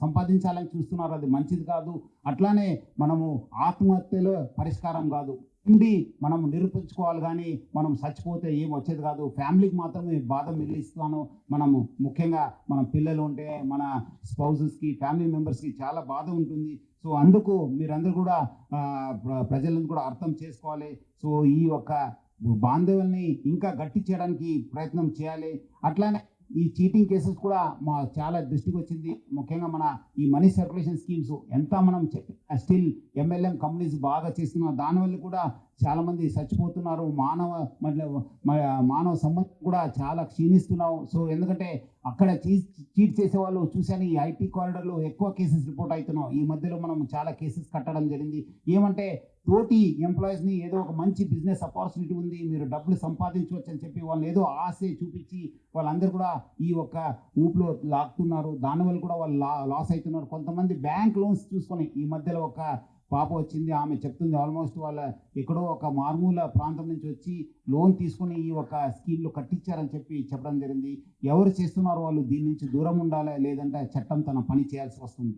సంపాదించాలని చూస్తున్నారు, అది మంచిది కాదు. అట్లానే మనము ఆత్మహత్యలో పరిష్కారం కాదు, ఉండి మనం నిరూపించుకోవాలి, కానీ మనం చచ్చిపోతే ఏం వచ్చేది కాదు. ఫ్యామిలీకి మాత్రమే బాధ మిగిలిస్తాను. మనము ముఖ్యంగా మన పిల్లలు ఉంటే మన స్పౌజెస్కి, ఫ్యామిలీ మెంబర్స్కి చాలా బాధ ఉంటుంది. సో అందుకు మీరందరూ కూడా ప్రజలను కూడా అర్థం చేసుకోవాలి. సో ఈ యొక్క బాంధవ్యాన్ని ఇంకా గట్టి చేయడానికి ప్రయత్నం చేయాలి. అట్లానే ఈ చీటింగ్ కేసెస్ కూడా మా చాలా దృష్టికి వచ్చింది. ముఖ్యంగా మన ఈ మనీ సర్క్యులేషన్ స్కీమ్స్ ఎంత మనం స్టిల్ MLM కంపెనీస్ బాగా చేస్తున్నారు, దానివల్ల కూడా చాలామంది చచ్చిపోతున్నారు. మానవ సంబంధం కూడా చాలా క్షీణిస్తున్నాం. సో ఎందుకంటే అక్కడ చీట్ చేసే వాళ్ళు చూశాను, ఈ IT కారిడార్లో ఎక్కువ కేసెస్ రిపోర్ట్ అవుతున్నాం. ఈ మధ్యలో మనం చాలా కేసెస్ కట్టడం జరిగింది. ఏమంటే తోటి ఎంప్లాయీస్ని ఏదో ఒక మంచి బిజినెస్ ఆపర్చునిటీ ఉంది, మీరు డబ్బులు సంపాదించవచ్చు అని చెప్పి వాళ్ళు ఏదో ఆశ చూపించి వాళ్ళందరూ కూడా ఈ ఒక ఊపులో లాక్కున్నారు. దానివల్ల కూడా వాళ్ళు లాస్ అవుతున్నారు. కొంతమంది బ్యాంక్ లోన్స్ చూసుకొని, ఈ మధ్యలో ఒక పాప వచ్చింది, ఆమె చెప్తుంది ఆల్మోస్ట్ వాళ్ళ ఎక్కడో ఒక మారుమూల ప్రాంతం నుంచి వచ్చి లోన్ తీసుకుని ఈ ఒక స్కీమ్లో కట్టించారని చెప్పి చెప్పడం జరిగింది. ఎవరు చేస్తున్నారో వాళ్ళు దీని నుంచి దూరం ఉండాలి, లేదంటే చట్టం తన పని చేయాల్సి వస్తుంది.